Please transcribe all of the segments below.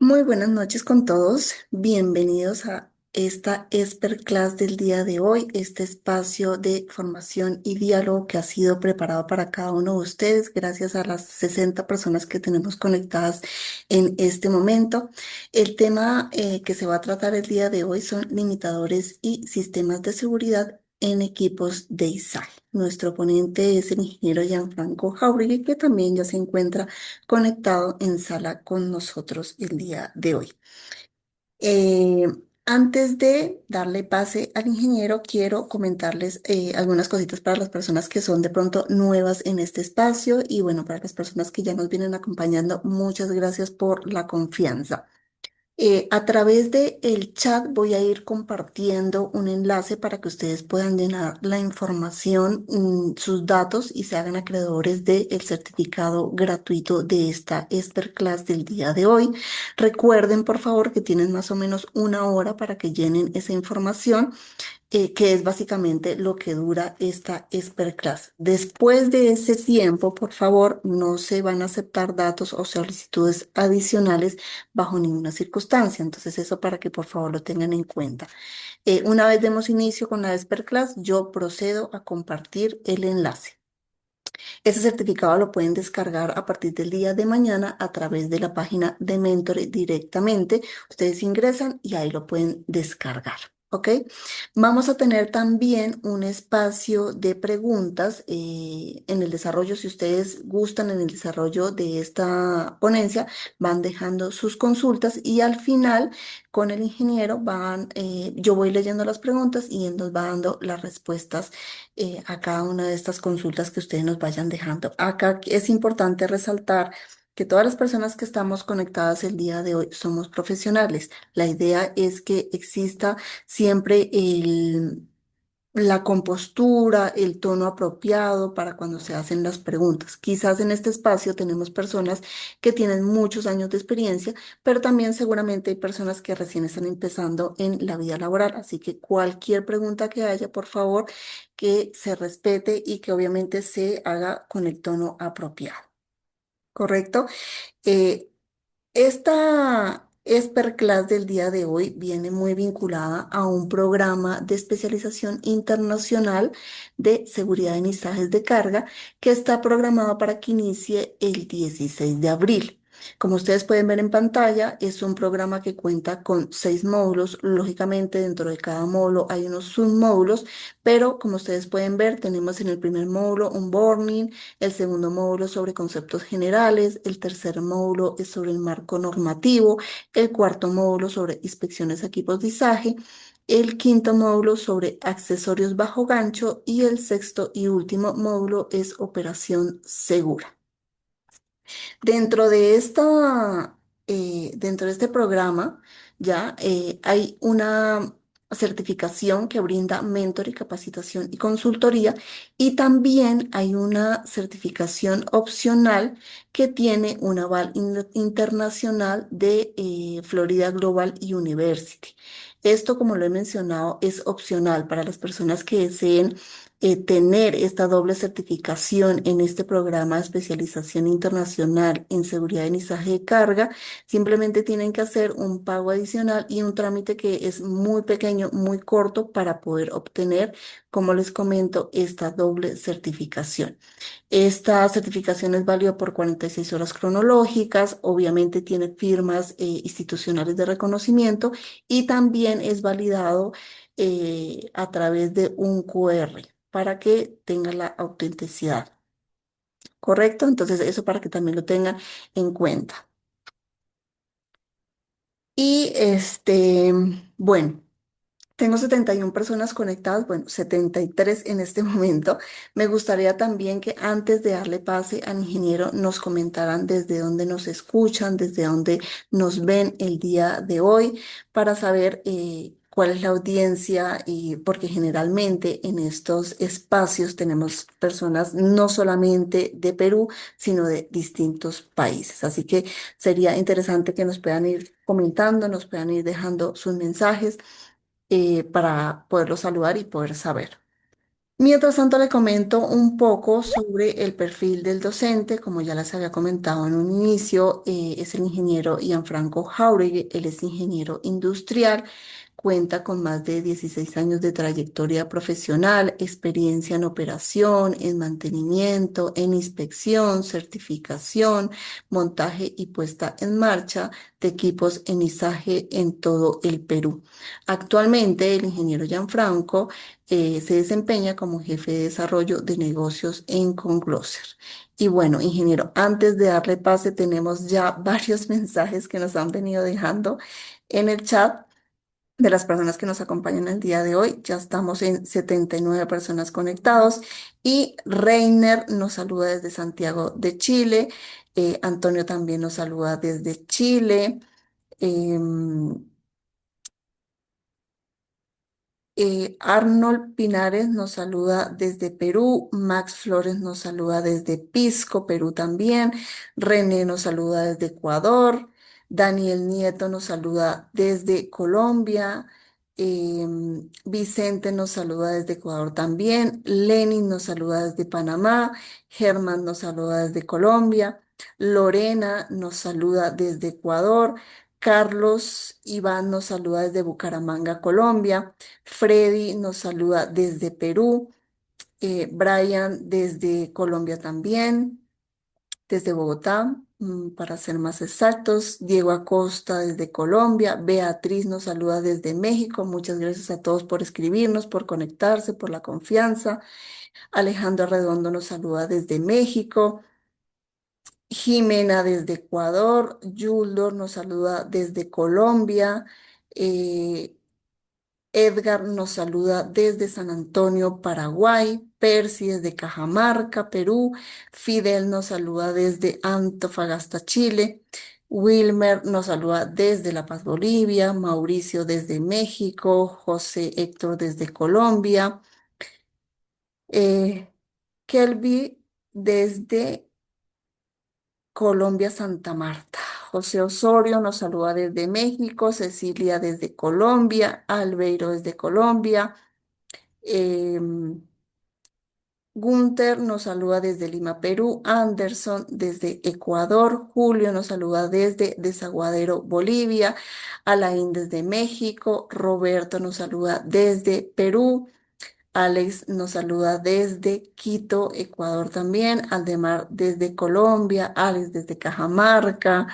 Muy buenas noches con todos. Bienvenidos a esta Esper Class del día de hoy, este espacio de formación y diálogo que ha sido preparado para cada uno de ustedes gracias a las 60 personas que tenemos conectadas en este momento. El tema que se va a tratar el día de hoy son limitadores y sistemas de seguridad en equipos de ISAE. Nuestro ponente es el ingeniero Gianfranco Jauregui, que también ya se encuentra conectado en sala con nosotros el día de hoy. Eh, Antes de darle pase al ingeniero, quiero comentarles algunas cositas para las personas que son de pronto nuevas en este espacio y bueno, para las personas que ya nos vienen acompañando, muchas gracias por la confianza. A través de el chat voy a ir compartiendo un enlace para que ustedes puedan llenar la información, sus datos y se hagan acreedores del certificado gratuito de esta Class del día de hoy. Recuerden, por favor, que tienen más o menos una hora para que llenen esa información que es básicamente lo que dura esta Class. Después de ese tiempo, por favor, no se van a aceptar datos o solicitudes adicionales bajo ninguna circunstancia. Entonces, eso para que por favor lo tengan en cuenta. Una vez demos inicio con la Class, yo procedo a compartir el enlace. Ese certificado lo pueden descargar a partir del día de mañana a través de la página de Mentore directamente. Ustedes ingresan y ahí lo pueden descargar. ¿Ok? Vamos a tener también un espacio de preguntas en el desarrollo. Si ustedes gustan en el desarrollo de esta ponencia, van dejando sus consultas y al final con el ingeniero yo voy leyendo las preguntas y él nos va dando las respuestas a cada una de estas consultas que ustedes nos vayan dejando. Acá es importante resaltar que todas las personas que estamos conectadas el día de hoy somos profesionales. La idea es que exista siempre la compostura, el tono apropiado para cuando se hacen las preguntas. Quizás en este espacio tenemos personas que tienen muchos años de experiencia, pero también seguramente hay personas que recién están empezando en la vida laboral. Así que cualquier pregunta que haya, por favor, que se respete y que obviamente se haga con el tono apropiado. ¿Correcto? Eh, Esta Class del día de hoy viene muy vinculada a un programa de especialización internacional de seguridad de mensajes de carga que está programado para que inicie el 16 de abril. Como ustedes pueden ver en pantalla, es un programa que cuenta con 6 módulos. Lógicamente, dentro de cada módulo hay unos submódulos, pero como ustedes pueden ver, tenemos en el primer módulo un onboarding, el segundo módulo sobre conceptos generales, el tercer módulo es sobre el marco normativo, el cuarto módulo sobre inspecciones a equipos de izaje, el quinto módulo sobre accesorios bajo gancho y el sexto y último módulo es operación segura. Dentro de este programa, ya hay una certificación que brinda mentor y capacitación y consultoría y también hay una certificación opcional que tiene un aval internacional de Florida Global University. Esto, como lo he mencionado, es opcional para las personas que deseen tener esta doble certificación en este programa de especialización internacional en seguridad de inizaje de carga, simplemente tienen que hacer un pago adicional y un trámite que es muy pequeño, muy corto para poder obtener, como les comento, esta doble certificación. Esta certificación es válida por 46 horas cronológicas, obviamente tiene firmas institucionales de reconocimiento y también es validado a través de un QR para que tenga la autenticidad, ¿correcto? Entonces, eso para que también lo tengan en cuenta. Y bueno. Tengo 71 personas conectadas, bueno, 73 en este momento. Me gustaría también que antes de darle pase al ingeniero nos comentaran desde dónde nos escuchan, desde dónde nos ven el día de hoy, para saber cuál es la audiencia y porque generalmente en estos espacios tenemos personas no solamente de Perú, sino de distintos países. Así que sería interesante que nos puedan ir comentando, nos puedan ir dejando sus mensajes para poderlo saludar y poder saber. Mientras tanto, le comento un poco sobre el perfil del docente. Como ya les había comentado en un inicio, es el ingeniero Gianfranco Jauregui. Él es ingeniero industrial, cuenta con más de 16 años de trayectoria profesional, experiencia en operación, en mantenimiento, en inspección, certificación, montaje y puesta en marcha de equipos en izaje en todo el Perú. Actualmente, el ingeniero Gianfranco se desempeña como jefe de desarrollo de negocios en Conglosser. Y bueno, ingeniero, antes de darle pase, tenemos ya varios mensajes que nos han venido dejando en el chat de las personas que nos acompañan el día de hoy. Ya estamos en 79 personas conectados y Reiner nos saluda desde Santiago de Chile. Antonio también nos saluda desde Chile. em, Arnold Pinares nos saluda desde Perú, Max Flores nos saluda desde Pisco, Perú también, René nos saluda desde Ecuador, Daniel Nieto nos saluda desde Colombia, Vicente nos saluda desde Ecuador también, Lenin nos saluda desde Panamá, Germán nos saluda desde Colombia, Lorena nos saluda desde Ecuador, Carlos Iván nos saluda desde Bucaramanga, Colombia. Freddy nos saluda desde Perú, Brian desde Colombia también, desde Bogotá, para ser más exactos, Diego Acosta desde Colombia, Beatriz nos saluda desde México, muchas gracias a todos por escribirnos, por conectarse, por la confianza, Alejandro Redondo nos saluda desde México, Jimena desde Ecuador, Yuldor nos saluda desde Colombia, eh, Edgar nos saluda desde San Antonio, Paraguay. Percy desde Cajamarca, Perú. Fidel nos saluda desde Antofagasta, Chile. Wilmer nos saluda desde La Paz, Bolivia. Mauricio desde México. José Héctor desde Colombia. eh, Kelby desde Colombia, Santa Marta. José Osorio nos saluda desde México. Cecilia desde Colombia. Albeiro desde Colombia. Em, Gunther nos saluda desde Lima, Perú. Anderson desde Ecuador. Julio nos saluda desde Desaguadero, Bolivia. Alain desde México. Roberto nos saluda desde Perú. Alex nos saluda desde Quito, Ecuador también. Aldemar desde Colombia. Alex desde Cajamarca.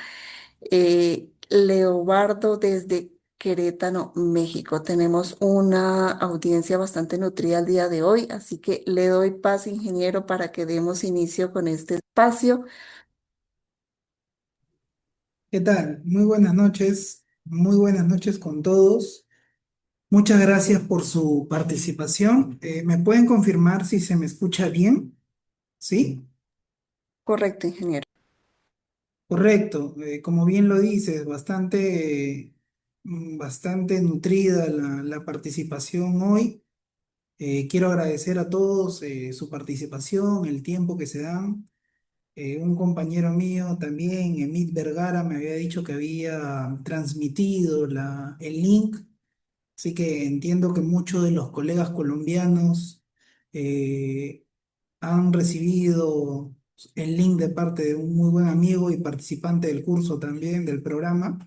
Leobardo desde Querétaro, México. Tenemos una audiencia bastante nutrida el día de hoy, así que le doy paso, ingeniero, para que demos inicio con este espacio. ¿Qué tal? Muy buenas noches con todos. Muchas gracias por su participación. ¿Me pueden confirmar si se me escucha bien? ¿Sí? Correcto, ingeniero. Correcto. Como bien lo dices, bastante nutrida la participación hoy. Quiero agradecer a todos su participación, el tiempo que se dan. Un compañero mío también, Emil Vergara, me había dicho que había transmitido el link. Así que entiendo que muchos de los colegas colombianos eh, han recibido el link de parte de un muy buen amigo y participante del curso también del programa.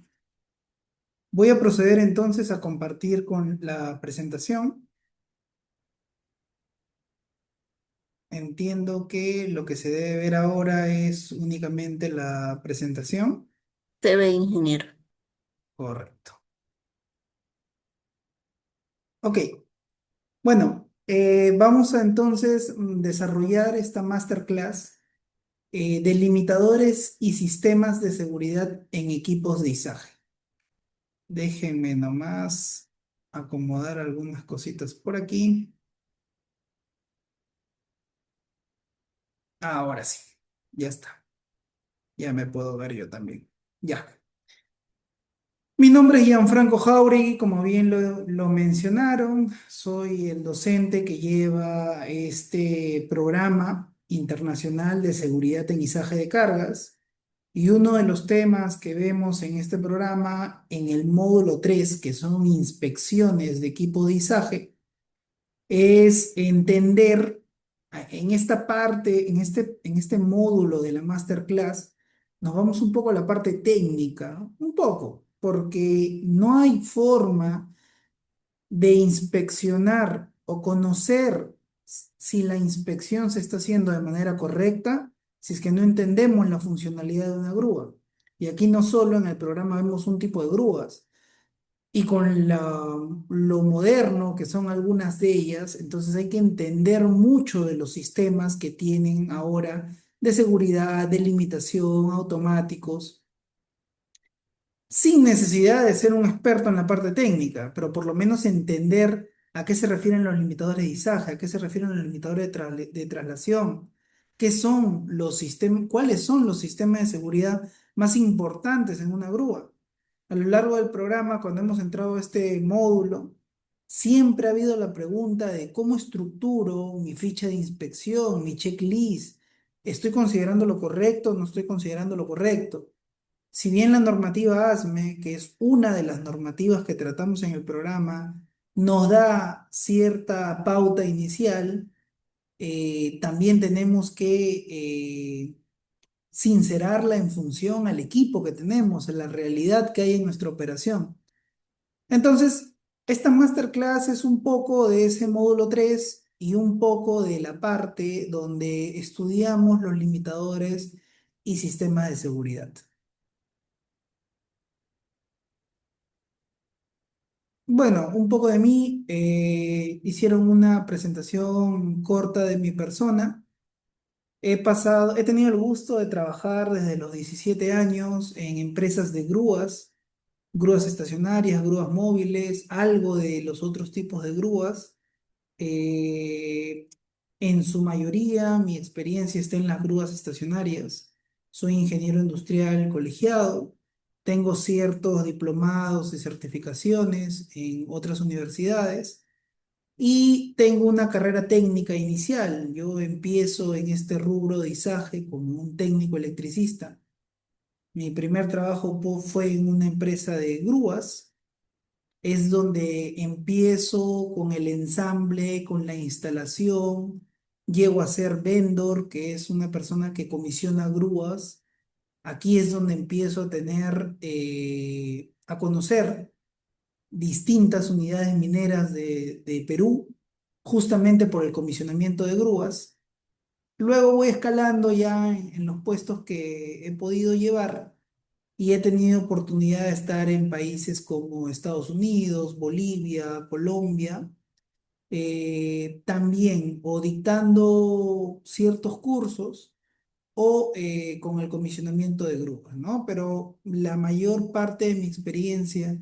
Voy a proceder entonces a compartir con la presentación. Entiendo que lo que se debe ver ahora es únicamente la presentación. Se ve, ingeniero. Correcto. Ok, bueno, vamos a entonces desarrollar esta masterclass, delimitadores y sistemas de seguridad en equipos de izaje. Déjenme nomás acomodar algunas cositas por aquí. Ahora sí, ya está. Ya me puedo ver yo también. Ya. Mi nombre es Gianfranco Jauregui, como bien lo mencionaron. Soy el docente que lleva este programa internacional de seguridad en izaje de cargas. Y uno de los temas que vemos en este programa, en el módulo 3, que son inspecciones de equipo de izaje, es entender en esta parte, en este módulo de la masterclass, nos vamos un poco a la parte técnica, ¿no? Un poco, porque no hay forma de inspeccionar o conocer si la inspección se está haciendo de manera correcta, si es que no entendemos la funcionalidad de una grúa. Y aquí no solo en el programa vemos un tipo de grúas, y con lo moderno que son algunas de ellas, entonces hay que entender mucho de los sistemas que tienen ahora de seguridad, de limitación, automáticos sin necesidad de ser un experto en la parte técnica, pero por lo menos entender a qué se refieren los limitadores de izaje, a qué se refieren los limitadores de traslación, qué son los sistemas, cuáles son los sistemas de seguridad más importantes en una grúa. A lo largo del programa, cuando hemos entrado a este módulo, siempre ha habido la pregunta de cómo estructuro mi ficha de inspección, mi checklist. ¿Estoy considerando lo correcto? ¿No estoy considerando lo correcto? Si bien la normativa ASME, que es una de las normativas que tratamos en el programa, nos da cierta pauta inicial, también tenemos que sincerarla en función al equipo que tenemos, a la realidad que hay en nuestra operación. Entonces, esta masterclass es un poco de ese módulo 3 y un poco de la parte donde estudiamos los limitadores y sistemas de seguridad. Bueno, un poco de mí. Hicieron una presentación corta de mi persona. He tenido el gusto de trabajar desde los 17 años en empresas de grúas, grúas estacionarias, grúas móviles, algo de los otros tipos de grúas. Eh, en su mayoría, mi experiencia está en las grúas estacionarias. Soy ingeniero industrial colegiado. Tengo ciertos diplomados y certificaciones en otras universidades y tengo una carrera técnica inicial. Yo empiezo en este rubro de izaje como un técnico electricista. Mi primer trabajo fue en una empresa de grúas. Es donde empiezo con el ensamble, con la instalación, llego a ser vendor, que es una persona que comisiona grúas. Aquí es donde empiezo a tener, a conocer distintas unidades mineras de Perú, justamente por el comisionamiento de grúas. Luego voy escalando ya en los puestos que he podido llevar y he tenido oportunidad de estar en países como Estados Unidos, Bolivia, Colombia, también o dictando ciertos cursos o con el comisionamiento de grupos, ¿no? Pero la mayor parte de mi experiencia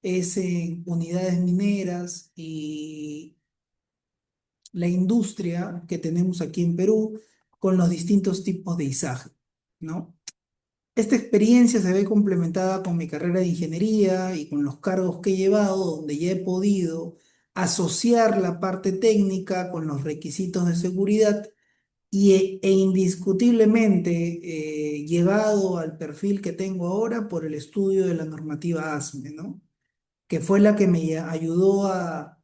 es en unidades mineras y la industria que tenemos aquí en Perú con los distintos tipos de izaje, ¿no? Esta experiencia se ve complementada con mi carrera de ingeniería y con los cargos que he llevado, donde ya he podido asociar la parte técnica con los requisitos de seguridad e indiscutiblemente llegado al perfil que tengo ahora por el estudio de la normativa ASME, ¿no? Que fue la que me ayudó a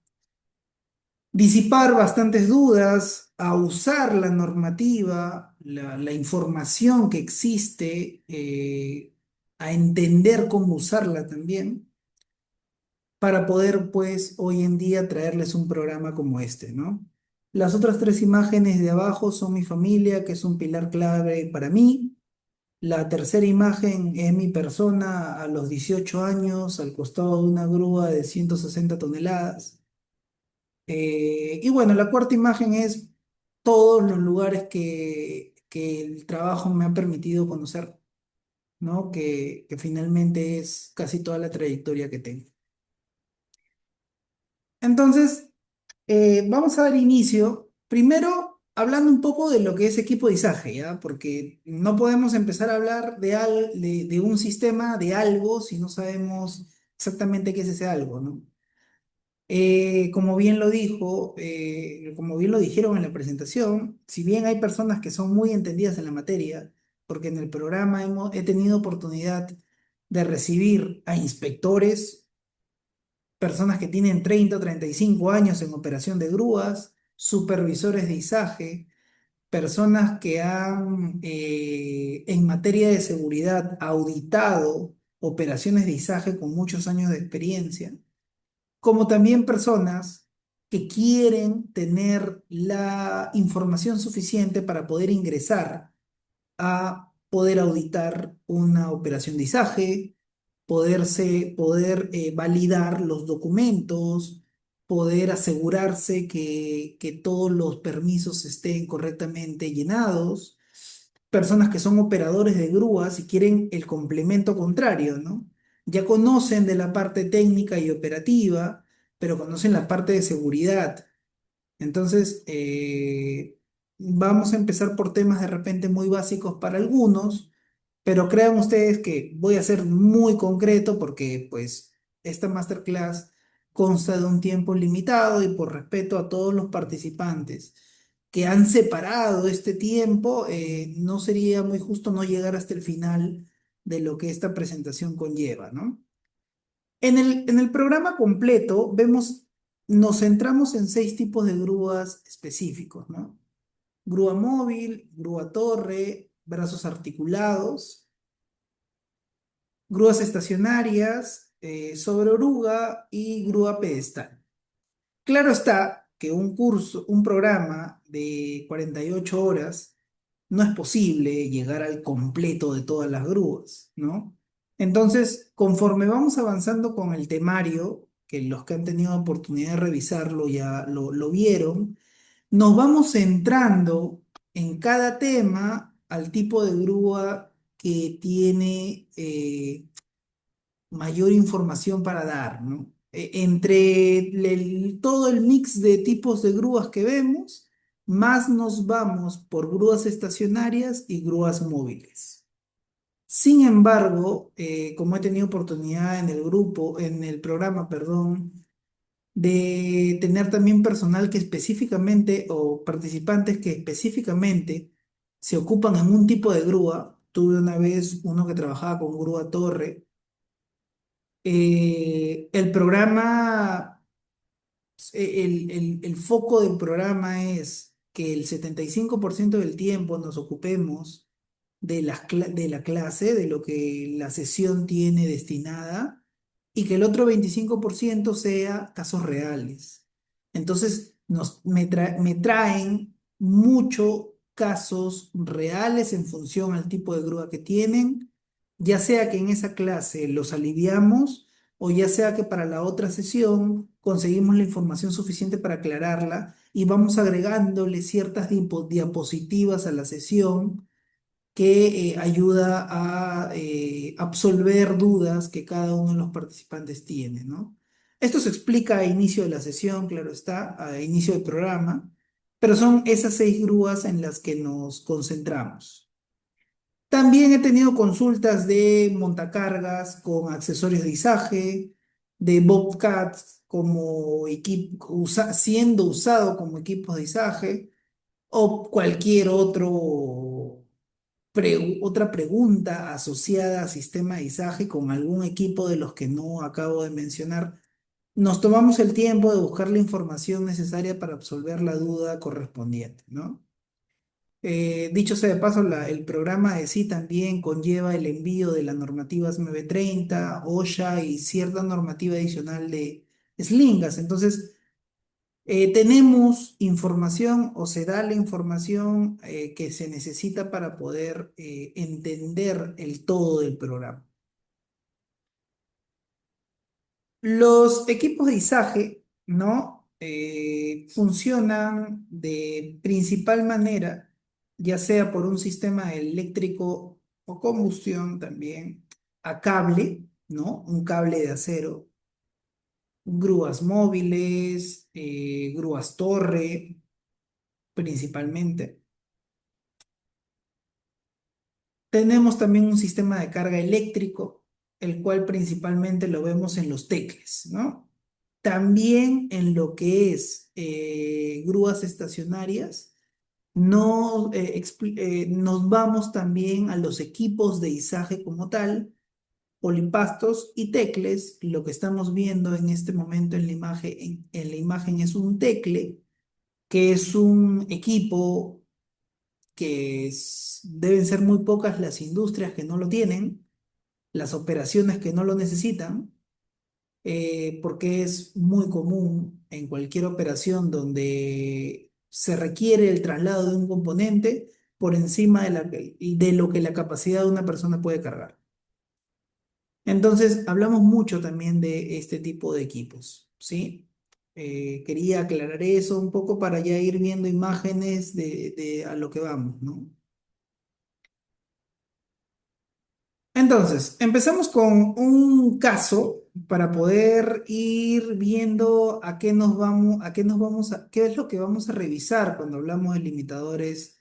disipar bastantes dudas, a usar la normativa, la información que existe, a entender cómo usarla también, para poder, pues, hoy en día traerles un programa como este, ¿no? Las otras tres imágenes de abajo son mi familia, que es un pilar clave para mí. La tercera imagen es mi persona a los 18 años, al costado de una grúa de 160 toneladas. Y bueno, la cuarta imagen es todos los lugares que el trabajo me ha permitido conocer, ¿no? Que finalmente es casi toda la trayectoria que tengo. Entonces, vamos a dar inicio, primero hablando un poco de lo que es equipo de izaje, ¿ya? Porque no podemos empezar a hablar de un sistema, de algo, si no sabemos exactamente qué es ese algo, ¿no? Como bien lo dijo, como bien lo dijeron en la presentación, si bien hay personas que son muy entendidas en la materia, porque en el programa he tenido oportunidad de recibir a inspectores personas que tienen 30 o 35 años en operación de grúas, supervisores de izaje, personas que han, en materia de seguridad, auditado operaciones de izaje con muchos años de experiencia, como también personas que quieren tener la información suficiente para poder ingresar a poder auditar una operación de izaje, poder validar los documentos, poder asegurarse que todos los permisos estén correctamente llenados, personas que son operadores de grúas y quieren el complemento contrario, ¿no? Ya conocen de la parte técnica y operativa, pero conocen la parte de seguridad. Entonces, vamos a empezar por temas de repente muy básicos para algunos, pero crean ustedes que voy a ser muy concreto porque pues esta masterclass consta de un tiempo limitado y por respeto a todos los participantes que han separado este tiempo, no sería muy justo no llegar hasta el final de lo que esta presentación conlleva, ¿no? En el programa completo nos centramos en 6 tipos de grúas específicos, ¿no? Grúa móvil, grúa torre, brazos articulados, grúas estacionarias, sobre oruga y grúa pedestal. Claro está que un programa de 48 horas no es posible llegar al completo de todas las grúas, ¿no? Entonces, conforme vamos avanzando con el temario, que los que han tenido oportunidad de revisarlo ya lo vieron, nos vamos centrando en cada tema al tipo de grúa que tiene mayor información para dar, ¿no? Entre todo el mix de tipos de grúas que vemos, más nos vamos por grúas estacionarias y grúas móviles. Sin embargo, como he tenido oportunidad en el grupo, en el programa, perdón, de tener también personal que específicamente, o participantes que específicamente se ocupan en un tipo de grúa. Tuve una vez uno que trabajaba con grúa torre. El programa, el foco del programa es que el 75% del tiempo nos ocupemos de la clase, de lo que la sesión tiene destinada, y que el otro 25% sea casos reales. Entonces, me traen mucho casos reales en función al tipo de grúa que tienen, ya sea que en esa clase los aliviamos o ya sea que para la otra sesión conseguimos la información suficiente para aclararla y vamos agregándole ciertas diapositivas a la sesión que ayuda a absolver dudas que cada uno de los participantes tiene, ¿no? Esto se explica a inicio de la sesión, claro está, a inicio del programa, pero son esas 6 grúas en las que nos concentramos. También he tenido consultas de montacargas con accesorios de izaje, de Bobcats como equipo, siendo usado como equipos de izaje, o cualquier otra pregunta asociada a sistema de izaje con algún equipo de los que no acabo de mencionar. Nos tomamos el tiempo de buscar la información necesaria para absolver la duda correspondiente, ¿no? Dicho sea de paso, el programa de sí también conlleva el envío de la normativa SMB30, OSHA y cierta normativa adicional de Slingas. Entonces, tenemos información o se da la información que se necesita para poder entender el todo del programa. Los equipos de izaje, ¿no? Funcionan de principal manera, ya sea por un sistema eléctrico o combustión también, a cable, ¿no? Un cable de acero, grúas móviles, grúas torre, principalmente. Tenemos también un sistema de carga eléctrico, el cual principalmente lo vemos en los tecles, ¿no? También en lo que es grúas estacionarias, nos vamos también a los equipos de izaje como tal, Polipastos y tecles. Lo que estamos viendo en este momento en la imagen, en la imagen es un tecle, que es un equipo deben ser muy pocas las industrias que no lo tienen, las operaciones que no lo necesitan, porque es muy común en cualquier operación donde se requiere el traslado de un componente por encima de lo que la capacidad de una persona puede cargar. Entonces, hablamos mucho también de este tipo de equipos, ¿sí? Quería aclarar eso un poco para ya ir viendo imágenes de a lo que vamos, ¿no? Entonces, empezamos con un caso para poder ir viendo a qué nos vamos, qué es lo que vamos a revisar cuando hablamos de limitadores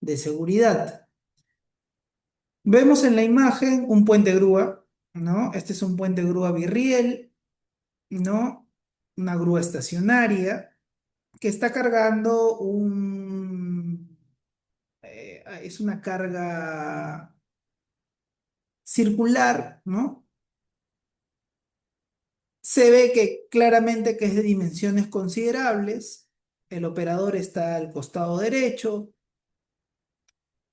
de seguridad. Vemos en la imagen un puente grúa, ¿no? Este es un puente grúa birriel, ¿no? Una grúa estacionaria que está cargando es una carga circular, ¿no? Se ve que claramente que es de dimensiones considerables. El operador está al costado derecho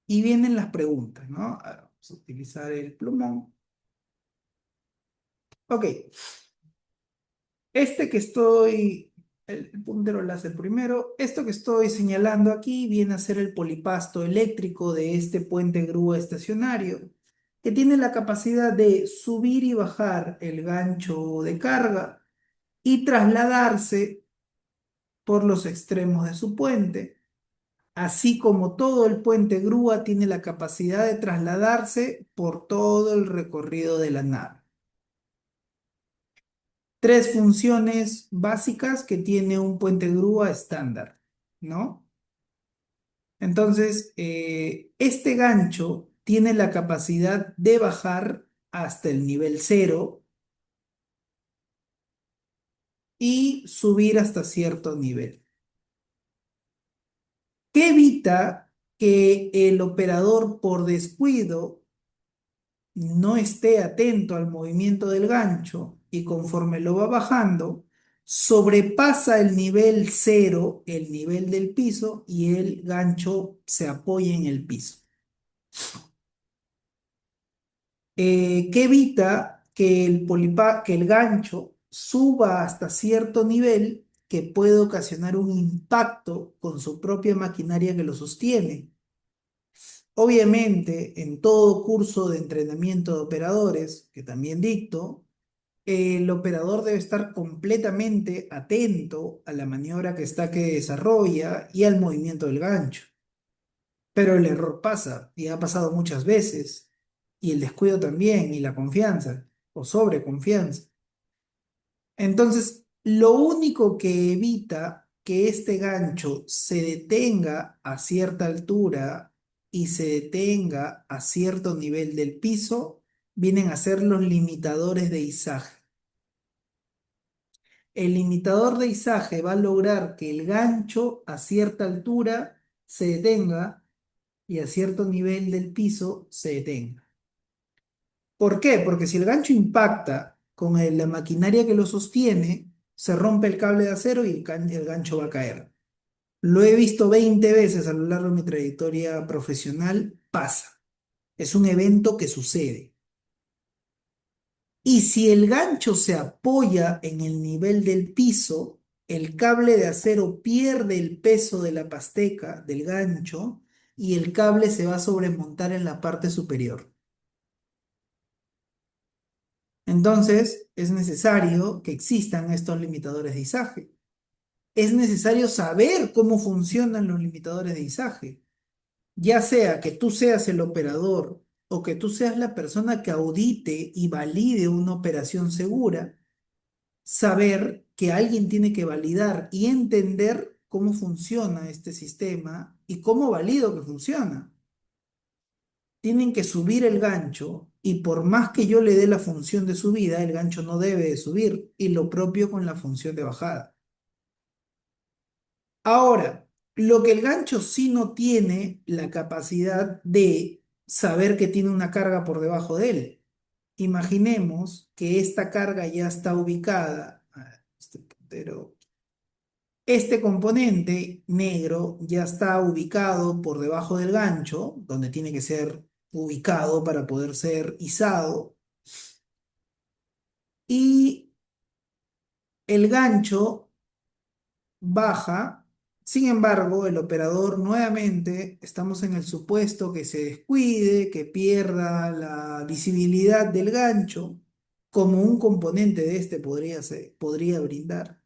y vienen las preguntas, ¿no? Vamos a utilizar el plumón. Ok, este que estoy, el puntero láser primero, esto que estoy señalando aquí viene a ser el polipasto eléctrico de este puente grúa estacionario, que tiene la capacidad de subir y bajar el gancho de carga y trasladarse por los extremos de su puente, así como todo el puente grúa tiene la capacidad de trasladarse por todo el recorrido de la nave. Tres funciones básicas que tiene un puente grúa estándar, ¿no? Entonces, este gancho tiene la capacidad de bajar hasta el nivel cero y subir hasta cierto nivel. ¿Qué evita que el operador por descuido no esté atento al movimiento del gancho y conforme lo va bajando, sobrepasa el nivel cero, el nivel del piso, y el gancho se apoya en el piso? ¿Qué evita que que el gancho suba hasta cierto nivel que puede ocasionar un impacto con su propia maquinaria que lo sostiene? Obviamente, en todo curso de entrenamiento de operadores, que también dicto, el operador debe estar completamente atento a la maniobra que desarrolla y al movimiento del gancho. Pero el error pasa, y ha pasado muchas veces, y el descuido también, y la confianza, o sobreconfianza. Entonces, lo único que evita que este gancho se detenga a cierta altura y se detenga a cierto nivel del piso, vienen a ser los limitadores de izaje. El limitador de izaje va a lograr que el gancho a cierta altura se detenga y a cierto nivel del piso se detenga. ¿Por qué? Porque si el gancho impacta con la maquinaria que lo sostiene, se rompe el cable de acero y el gancho va a caer. Lo he visto 20 veces a lo largo de mi trayectoria profesional, pasa. Es un evento que sucede. Y si el gancho se apoya en el nivel del piso, el cable de acero pierde el peso de la pasteca del gancho y el cable se va a sobremontar en la parte superior. Entonces, es necesario que existan estos limitadores de izaje. Es necesario saber cómo funcionan los limitadores de izaje. Ya sea que tú seas el operador o que tú seas la persona que audite y valide una operación segura, saber que alguien tiene que validar y entender cómo funciona este sistema y cómo valido que funciona. Tienen que subir el gancho y por más que yo le dé la función de subida, el gancho no debe de subir y lo propio con la función de bajada. Ahora, lo que el gancho sí no tiene la capacidad de saber que tiene una carga por debajo de él. imaginemos que esta carga ya está ubicada. Este componente negro ya está ubicado por debajo del gancho, donde tiene que ser ubicado para poder ser izado. Y el gancho baja. Sin embargo, el operador nuevamente, estamos en el supuesto que se descuide, que pierda la visibilidad del gancho, como un componente de este podría brindar.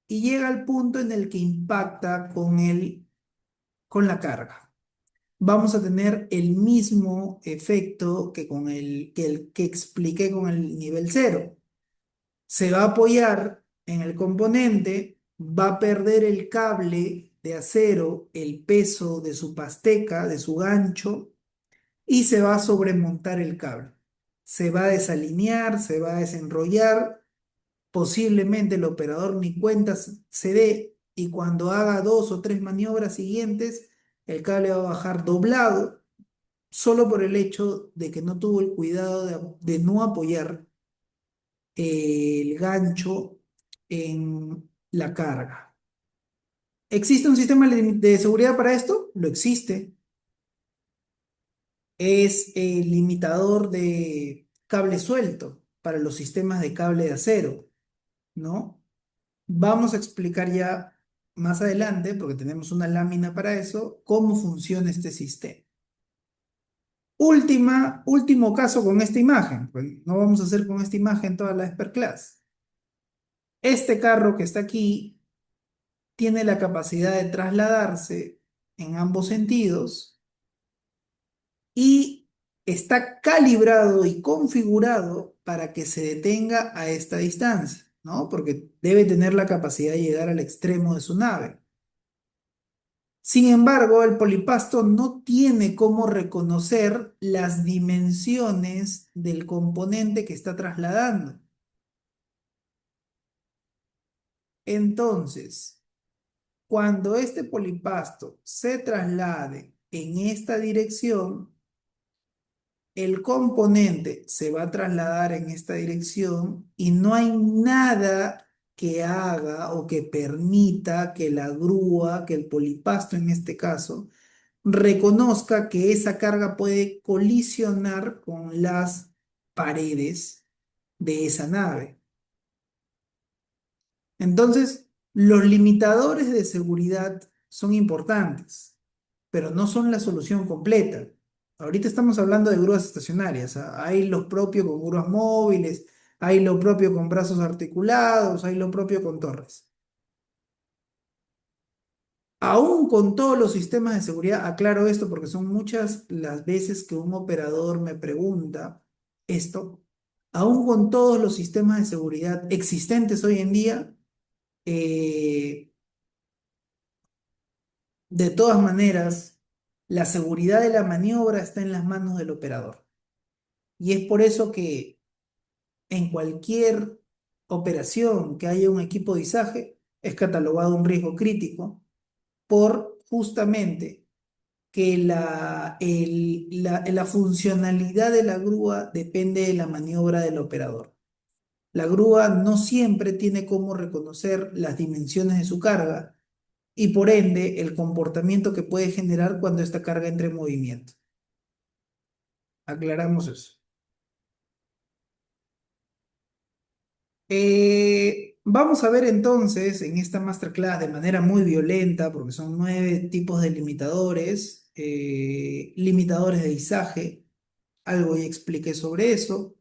Y llega al punto en el que impacta con la carga. Vamos a tener el mismo efecto que expliqué con el nivel cero. Se va a apoyar en el componente, va a perder el cable de acero, el peso de su pasteca, de su gancho, y se va a sobremontar el cable. Se va a desalinear, se va a desenrollar, posiblemente el operador ni cuenta se dé, y cuando haga dos o tres maniobras siguientes, el cable va a bajar doblado, solo por el hecho de que no tuvo el cuidado de no apoyar el gancho en la carga. ¿Existe un sistema de seguridad para esto? Lo existe. Es el limitador de cable suelto para los sistemas de cable de acero, ¿no? Vamos a explicar ya más adelante, porque tenemos una lámina para eso, cómo funciona este sistema. Último caso con esta imagen, pues no vamos a hacer con esta imagen toda la Class. Este carro que está aquí tiene la capacidad de trasladarse en ambos sentidos y está calibrado y configurado para que se detenga a esta distancia, ¿no? Porque debe tener la capacidad de llegar al extremo de su nave. Sin embargo, el polipasto no tiene cómo reconocer las dimensiones del componente que está trasladando. Entonces, cuando este polipasto se traslade en esta dirección, el componente se va a trasladar en esta dirección y no hay nada que haga o que permita que la grúa, que el polipasto en este caso, reconozca que esa carga puede colisionar con las paredes de esa nave. Entonces, los limitadores de seguridad son importantes, pero no son la solución completa. Ahorita estamos hablando de grúas estacionarias. Hay lo propio con grúas móviles, hay lo propio con brazos articulados, hay lo propio con torres. Aún con todos los sistemas de seguridad, aclaro esto porque son muchas las veces que un operador me pregunta esto, aún con todos los sistemas de seguridad existentes hoy en día, eh, de todas maneras, la seguridad de la maniobra está en las manos del operador. Y es por eso que en cualquier operación que haya un equipo de izaje, es catalogado un riesgo crítico por justamente que la funcionalidad de la grúa depende de la maniobra del operador. La grúa no siempre tiene cómo reconocer las dimensiones de su carga y por ende el comportamiento que puede generar cuando esta carga entre en movimiento. Aclaramos eso. Vamos a ver entonces en esta masterclass de manera muy violenta, porque son 9 tipos de limitadores, limitadores de izaje, algo ya expliqué sobre eso,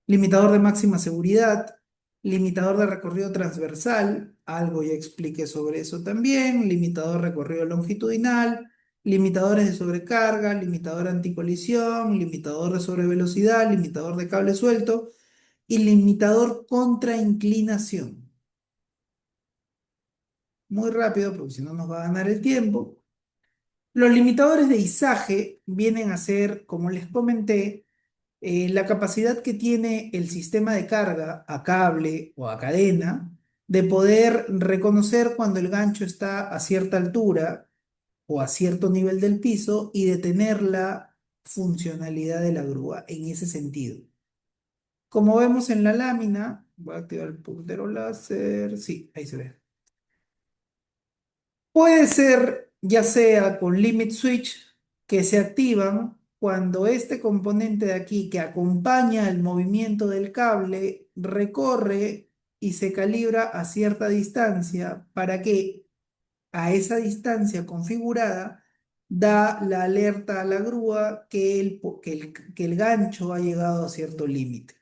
limitador de máxima seguridad, limitador de recorrido transversal, algo ya expliqué sobre eso también, limitador de recorrido longitudinal, limitadores de sobrecarga, limitador anticolisión, limitador de sobrevelocidad, limitador de cable suelto y limitador contra inclinación. Muy rápido, porque si no nos va a ganar el tiempo. Los limitadores de izaje vienen a ser, como les comenté, la capacidad que tiene el sistema de carga a cable o a cadena de poder reconocer cuando el gancho está a cierta altura o a cierto nivel del piso y detener la funcionalidad de la grúa en ese sentido. Como vemos en la lámina, voy a activar el puntero láser. Sí, ahí se ve. Puede ser ya sea con limit switch que se activan cuando este componente de aquí que acompaña el movimiento del cable recorre y se calibra a cierta distancia para que a esa distancia configurada da la alerta a la grúa que el gancho ha llegado a cierto límite.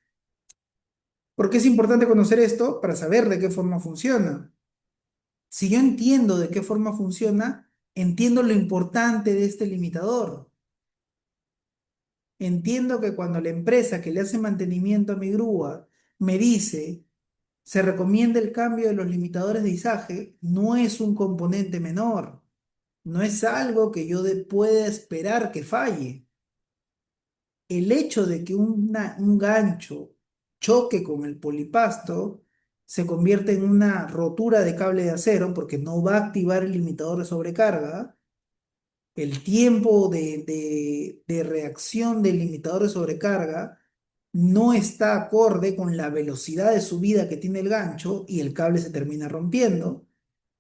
¿Por qué es importante conocer esto? Para saber de qué forma funciona. Si yo entiendo de qué forma funciona, entiendo lo importante de este limitador. Entiendo que cuando la empresa que le hace mantenimiento a mi grúa me dice se recomienda el cambio de los limitadores de izaje, no es un componente menor, no es algo que yo pueda esperar que falle. El hecho de que un gancho choque con el polipasto se convierte en una rotura de cable de acero porque no va a activar el limitador de sobrecarga. El tiempo de reacción del limitador de sobrecarga no está acorde con la velocidad de subida que tiene el gancho y el cable se termina rompiendo.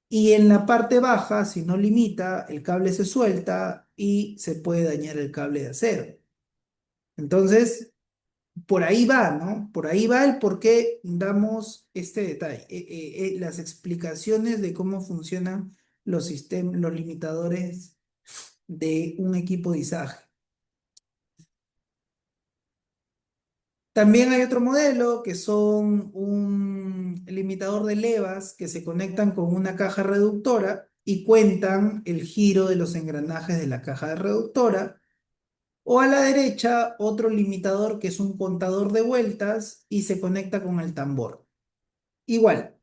Y en la parte baja, si no limita, el cable se suelta y se puede dañar el cable de acero. Entonces, por ahí va, ¿no? Por ahí va el por qué damos este detalle, las explicaciones de cómo funcionan los sistemas, los limitadores de un equipo de izaje. También hay otro modelo que son un limitador de levas que se conectan con una caja reductora y cuentan el giro de los engranajes de la caja reductora. O a la derecha, otro limitador que es un contador de vueltas y se conecta con el tambor. Igual,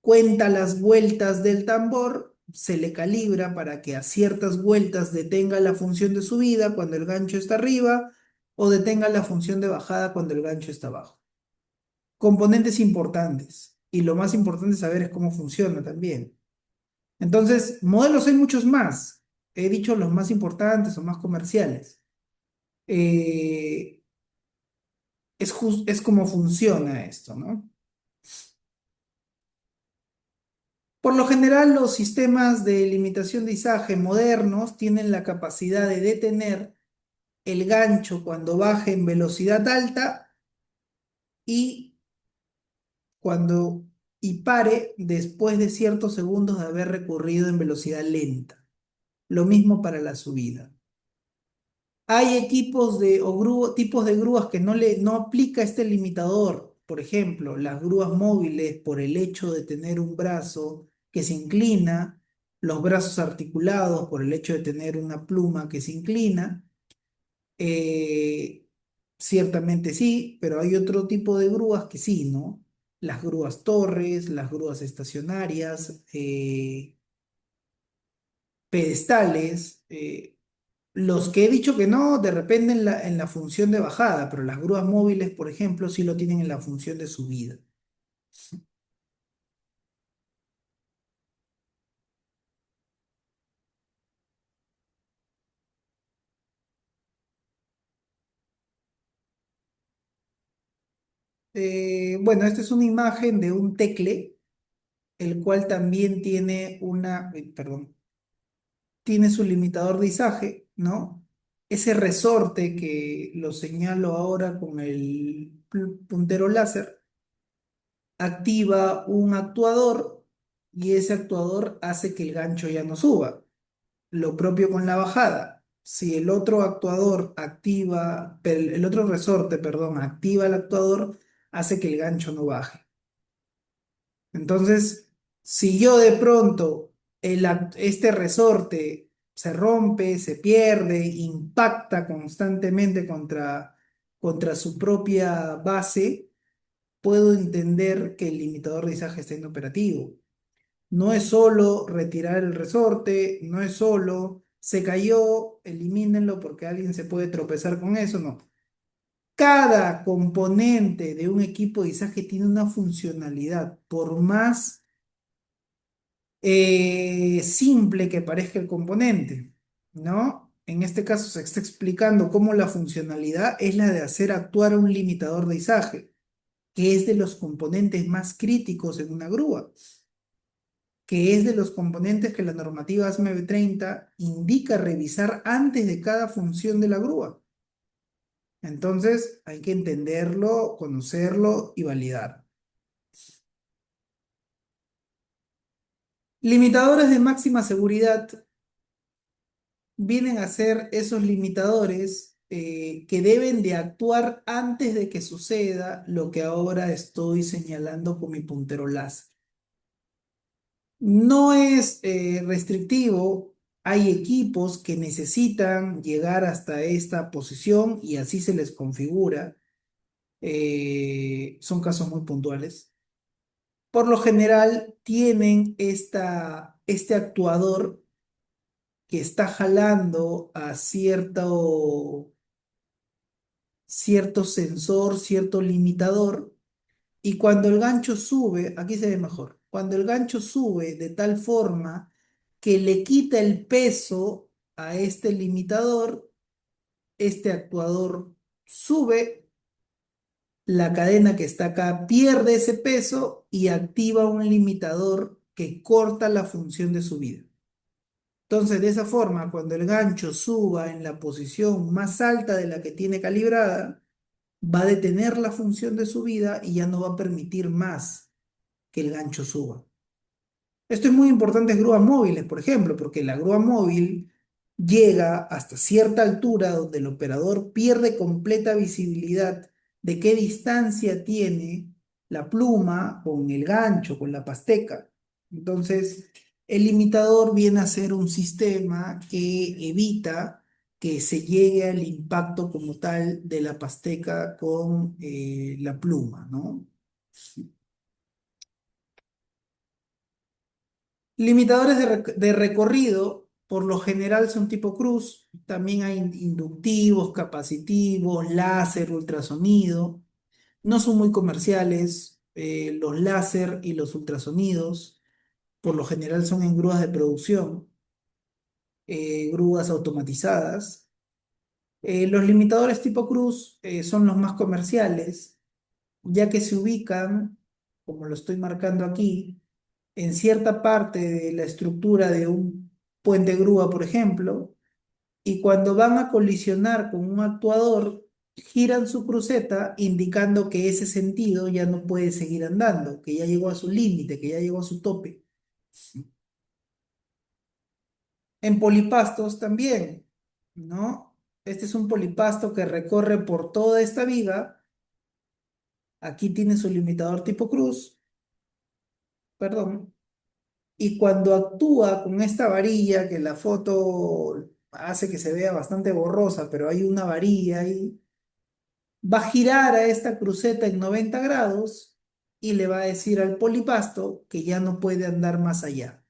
cuenta las vueltas del tambor, se le calibra para que a ciertas vueltas detenga la función de subida cuando el gancho está arriba o detenga la función de bajada cuando el gancho está abajo. Componentes importantes. Y lo más importante saber es cómo funciona también. Entonces, modelos hay muchos más. He dicho los más importantes o más comerciales. Eh, es como funciona esto, ¿no? Por lo general, los sistemas de limitación de izaje modernos tienen la capacidad de detener el gancho cuando baje en velocidad alta y cuando y pare después de ciertos segundos de haber recorrido en velocidad lenta. Lo mismo para la subida. Hay equipos tipos de grúas que no aplica este limitador. Por ejemplo, las grúas móviles, por el hecho de tener un brazo que se inclina, los brazos articulados, por el hecho de tener una pluma que se inclina, eh, ciertamente sí, pero hay otro tipo de grúas que sí, ¿no? Las grúas torres, las grúas estacionarias, pedestales. Los que he dicho que no, de repente en la función de bajada, pero las grúas móviles, por ejemplo, sí lo tienen en la función de subida. Bueno, esta es una imagen de un tecle, el cual también tiene perdón, tiene su limitador de izaje, ¿no? Ese resorte que lo señalo ahora con el puntero láser, activa un actuador y ese actuador hace que el gancho ya no suba. Lo propio con la bajada. Si el otro actuador activa, el otro resorte, perdón, activa el actuador, hace que el gancho no baje. Entonces, si yo de pronto este resorte se rompe, se pierde, impacta constantemente contra su propia base, puedo entender que el limitador de izaje está inoperativo. No es solo retirar el resorte, no es solo se cayó, elimínenlo porque alguien se puede tropezar con eso, no. Cada componente de un equipo de izaje tiene una funcionalidad, por más simple que parezca el componente, ¿no? En este caso se está explicando cómo la funcionalidad es la de hacer actuar a un limitador de izaje. que es de los componentes más críticos en una grúa, que es de los componentes que la normativa ASME 30 indica revisar antes de cada función de la grúa. Entonces, hay que entenderlo, conocerlo y validar. Limitadores de máxima seguridad vienen a ser esos limitadores que deben de actuar antes de que suceda lo que ahora estoy señalando con mi puntero láser. No es restrictivo, hay equipos que necesitan llegar hasta esta posición y así se les configura. Son casos muy puntuales. Por lo general tienen este actuador que está jalando a cierto sensor, cierto limitador, y cuando el gancho sube, aquí se ve mejor, cuando el gancho sube de tal forma que le quita el peso a este limitador, este actuador sube, la cadena que está acá pierde ese peso y activa un limitador que corta la función de subida. Entonces, de esa forma, cuando el gancho suba en la posición más alta de la que tiene calibrada, va a detener la función de subida y ya no va a permitir más que el gancho suba. Esto es muy importante en grúas móviles, por ejemplo, porque la grúa móvil llega hasta cierta altura donde el operador pierde completa visibilidad de qué distancia tiene la pluma con el gancho, con la pasteca. Entonces, el limitador viene a ser un sistema que evita que se llegue al impacto como tal de la pasteca con la pluma, ¿no? Limitadores de recorrido, por lo general son tipo cruz. También hay inductivos, capacitivos, láser, ultrasonido. No son muy comerciales. Los láser y los ultrasonidos, por lo general son en grúas de producción, grúas automatizadas. Los limitadores tipo cruz son los más comerciales, ya que se ubican, como lo estoy marcando aquí, en cierta parte de la estructura de un puente grúa, por ejemplo, y cuando van a colisionar con un actuador, giran su cruceta indicando que ese sentido ya no puede seguir andando, que ya llegó a su límite, que ya llegó a su tope. En polipastos también, ¿no? Este es un polipasto que recorre por toda esta viga. Aquí tiene su limitador tipo cruz, perdón. Y cuando actúa con esta varilla, que la foto hace que se vea bastante borrosa, pero hay una varilla ahí, va a girar a esta cruceta en 90 grados y le va a decir al polipasto que ya no puede andar más allá,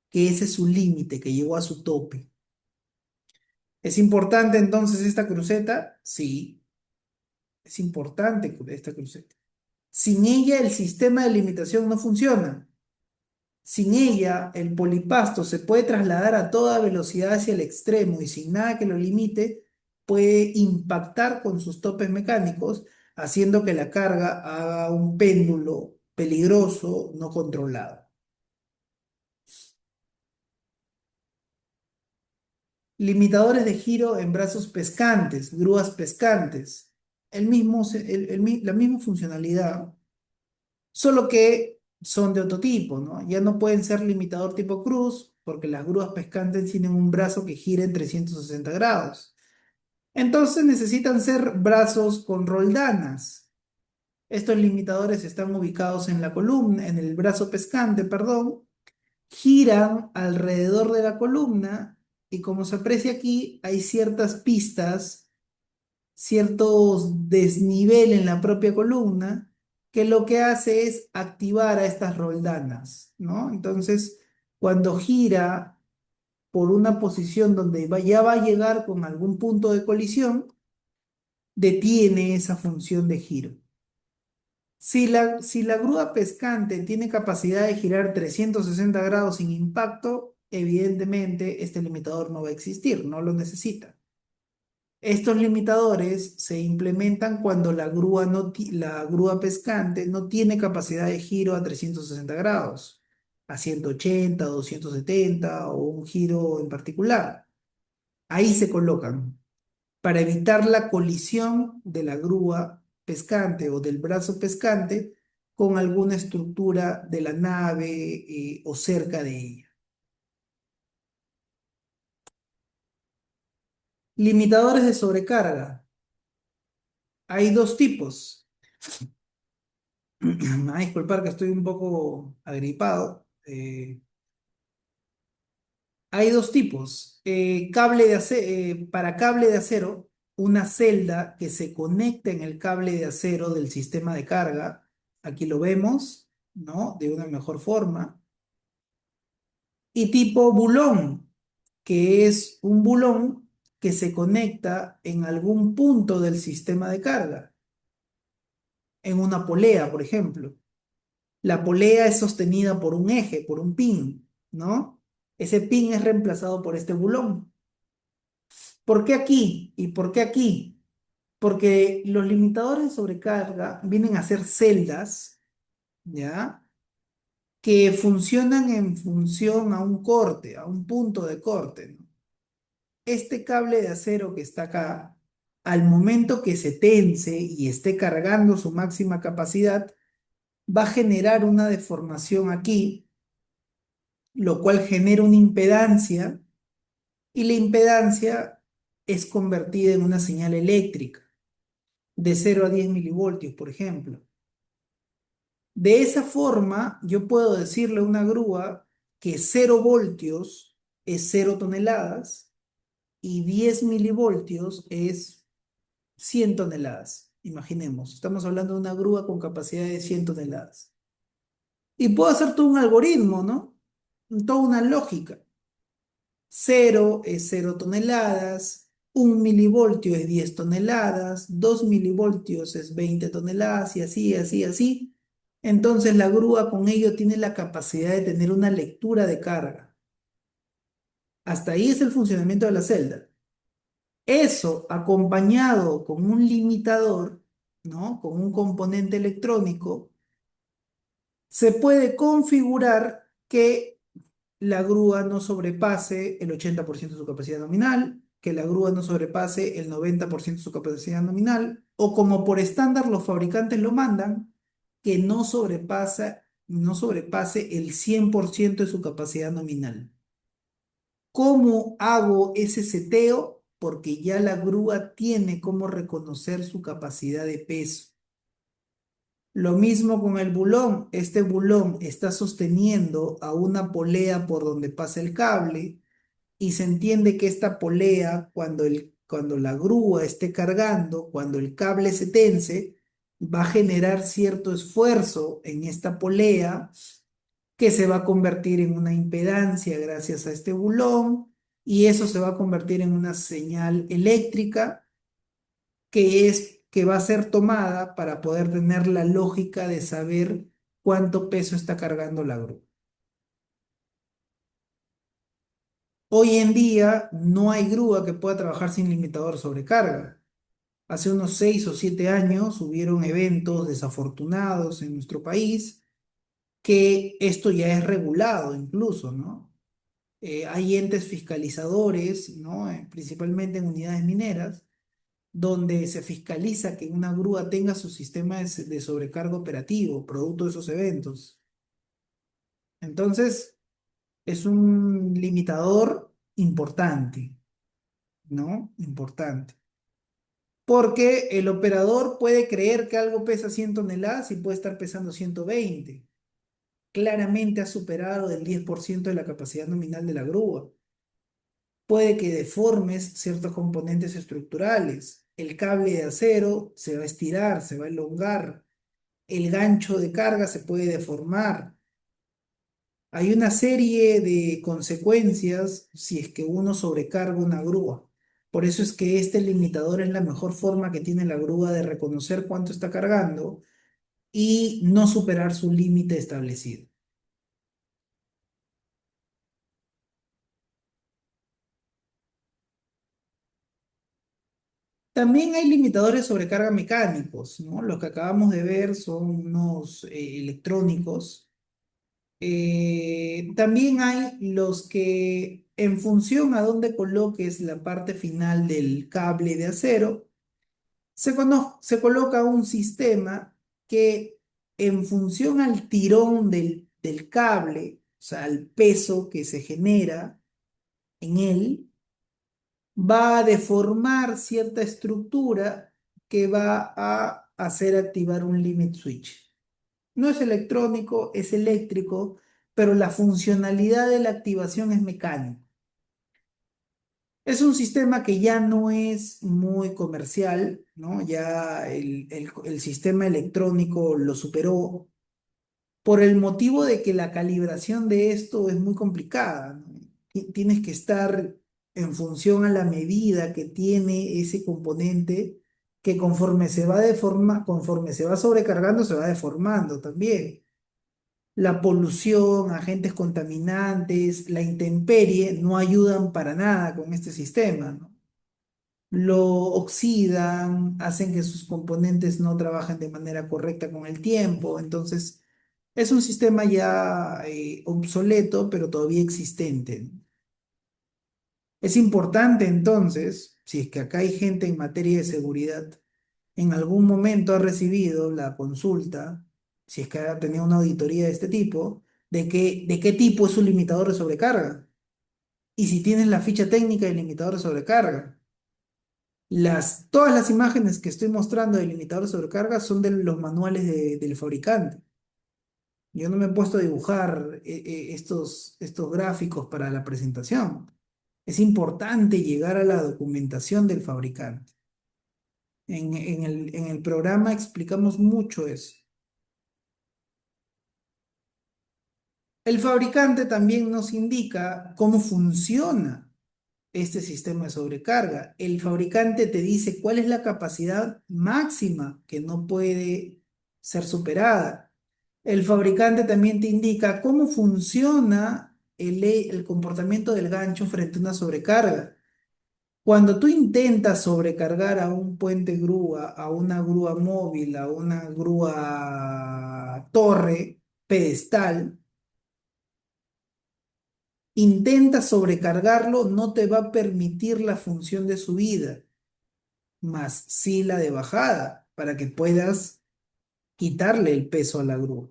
que ese es su límite, que llegó a su tope. ¿Es importante entonces esta cruceta? Sí, es importante esta cruceta. Sin ella el sistema de limitación no funciona. Sin ella, el polipasto se puede trasladar a toda velocidad hacia el extremo y sin nada que lo limite, puede impactar con sus topes mecánicos, haciendo que la carga haga un péndulo peligroso, no controlado. Limitadores de giro en brazos pescantes, grúas pescantes. La misma funcionalidad, solo que son de otro tipo, ¿no? Ya no pueden ser limitador tipo cruz, porque las grúas pescantes tienen un brazo que gira en 360 grados. Entonces necesitan ser brazos con roldanas. Estos limitadores están ubicados en la columna, en el brazo pescante, perdón, giran alrededor de la columna y como se aprecia aquí, hay ciertas pistas, ciertos desnivel en la propia columna, que lo que hace es activar a estas roldanas, ¿no? Entonces, cuando gira por una posición donde ya va a llegar con algún punto de colisión, detiene esa función de giro. Si la grúa pescante tiene capacidad de girar 360 grados sin impacto, evidentemente este limitador no va a existir, no lo necesita. Estos limitadores se implementan cuando la grúa pescante no tiene capacidad de giro a 360 grados, a 180, 270 o un giro en particular. Ahí se colocan para evitar la colisión de la grúa pescante o del brazo pescante con alguna estructura de la nave o cerca de ella. Limitadores de sobrecarga. Hay dos tipos. Me va a disculpar que estoy un poco agripado. Hay dos tipos. Para cable de acero, una celda que se conecta en el cable de acero del sistema de carga. Aquí lo vemos, ¿no? De una mejor forma. Y tipo bulón, que es un bulón que se conecta en algún punto del sistema de carga, en una polea, por ejemplo. La polea es sostenida por un eje, por un pin, ¿no? Ese pin es reemplazado por este bulón. ¿Por qué aquí? ¿Y por qué aquí? Porque los limitadores de sobrecarga vienen a ser celdas, ¿ya? Que funcionan en función a un corte, a un punto de corte, ¿no? Este cable de acero que está acá, al momento que se tense y esté cargando su máxima capacidad, va a generar una deformación aquí, lo cual genera una impedancia y la impedancia es convertida en una señal eléctrica de 0 a 10 milivoltios, por ejemplo. De esa forma, yo puedo decirle a una grúa que 0 voltios es 0 toneladas y 10 milivoltios es 100 toneladas. Imaginemos, estamos hablando de una grúa con capacidad de 100 toneladas. Y puedo hacer todo un algoritmo, ¿no? Toda una lógica. 0 es 0 toneladas, 1 milivoltio es 10 toneladas, 2 milivoltios es 20 toneladas y así, así, así. Entonces la grúa con ello tiene la capacidad de tener una lectura de carga. Hasta ahí es el funcionamiento de la celda. Eso acompañado con un limitador, ¿no? Con un componente electrónico, se puede configurar que la grúa no sobrepase el 80% de su capacidad nominal, que la grúa no sobrepase el 90% de su capacidad nominal, o como por estándar los fabricantes lo mandan, que no sobrepase el 100% de su capacidad nominal. ¿Cómo hago ese seteo? Porque ya la grúa tiene cómo reconocer su capacidad de peso. Lo mismo con el bulón. Este bulón está sosteniendo a una polea por donde pasa el cable y se entiende que esta polea, cuando la grúa esté cargando, cuando el cable se tense, va a generar cierto esfuerzo en esta polea que se va a convertir en una impedancia gracias a este bulón y eso se va a convertir en una señal eléctrica que va a ser tomada para poder tener la lógica de saber cuánto peso está cargando la grúa. Hoy en día no hay grúa que pueda trabajar sin limitador sobrecarga. Hace unos 6 o 7 años hubieron eventos desafortunados en nuestro país que esto ya es regulado incluso, ¿no? Hay entes fiscalizadores, ¿no? Principalmente en unidades mineras, donde se fiscaliza que una grúa tenga su sistema de sobrecarga operativo, producto de esos eventos. Entonces, es un limitador importante, ¿no? Importante. Porque el operador puede creer que algo pesa 100 toneladas y puede estar pesando 120. Claramente ha superado el 10% de la capacidad nominal de la grúa. Puede que deformes ciertos componentes estructurales. El cable de acero se va a estirar, se va a elongar. El gancho de carga se puede deformar. Hay una serie de consecuencias si es que uno sobrecarga una grúa. Por eso es que este limitador es la mejor forma que tiene la grúa de reconocer cuánto está cargando y no superar su límite establecido. También hay limitadores de sobrecarga mecánicos, ¿no? Los que acabamos de ver son unos electrónicos. También hay los que, en función a dónde coloques la parte final del cable de acero, se coloca un sistema que, en función al tirón del cable, o sea, al peso que se genera en él, va a deformar cierta estructura que va a hacer activar un limit switch. No es electrónico, es eléctrico, pero la funcionalidad de la activación es mecánica. Es un sistema que ya no es muy comercial, ¿no? Ya el sistema electrónico lo superó por el motivo de que la calibración de esto es muy complicada, ¿no? Tienes que estar en función a la medida que tiene ese componente, que conforme se va sobrecargando, se va deformando también. La polución, agentes contaminantes, la intemperie no ayudan para nada con este sistema, ¿no? Lo oxidan, hacen que sus componentes no trabajen de manera correcta con el tiempo. Entonces, es un sistema ya obsoleto, pero todavía existente. Es importante entonces, si es que acá hay gente en materia de seguridad, en algún momento ha recibido la consulta, si es que ha tenido una auditoría de este tipo, de qué tipo es su limitador de sobrecarga. Y si tienes la ficha técnica del limitador de sobrecarga. Todas las imágenes que estoy mostrando del limitador de sobrecarga son de los manuales del fabricante. Yo no me he puesto a dibujar estos gráficos para la presentación. Es importante llegar a la documentación del fabricante. En el programa explicamos mucho eso. El fabricante también nos indica cómo funciona este sistema de sobrecarga. El fabricante te dice cuál es la capacidad máxima que no puede ser superada. El fabricante también te indica cómo funciona el comportamiento del gancho frente a una sobrecarga. Cuando tú intentas sobrecargar a un puente grúa, a una grúa móvil, a una grúa torre, pedestal, intenta sobrecargarlo, no te va a permitir la función de subida, más sí la de bajada, para que puedas quitarle el peso a la grúa.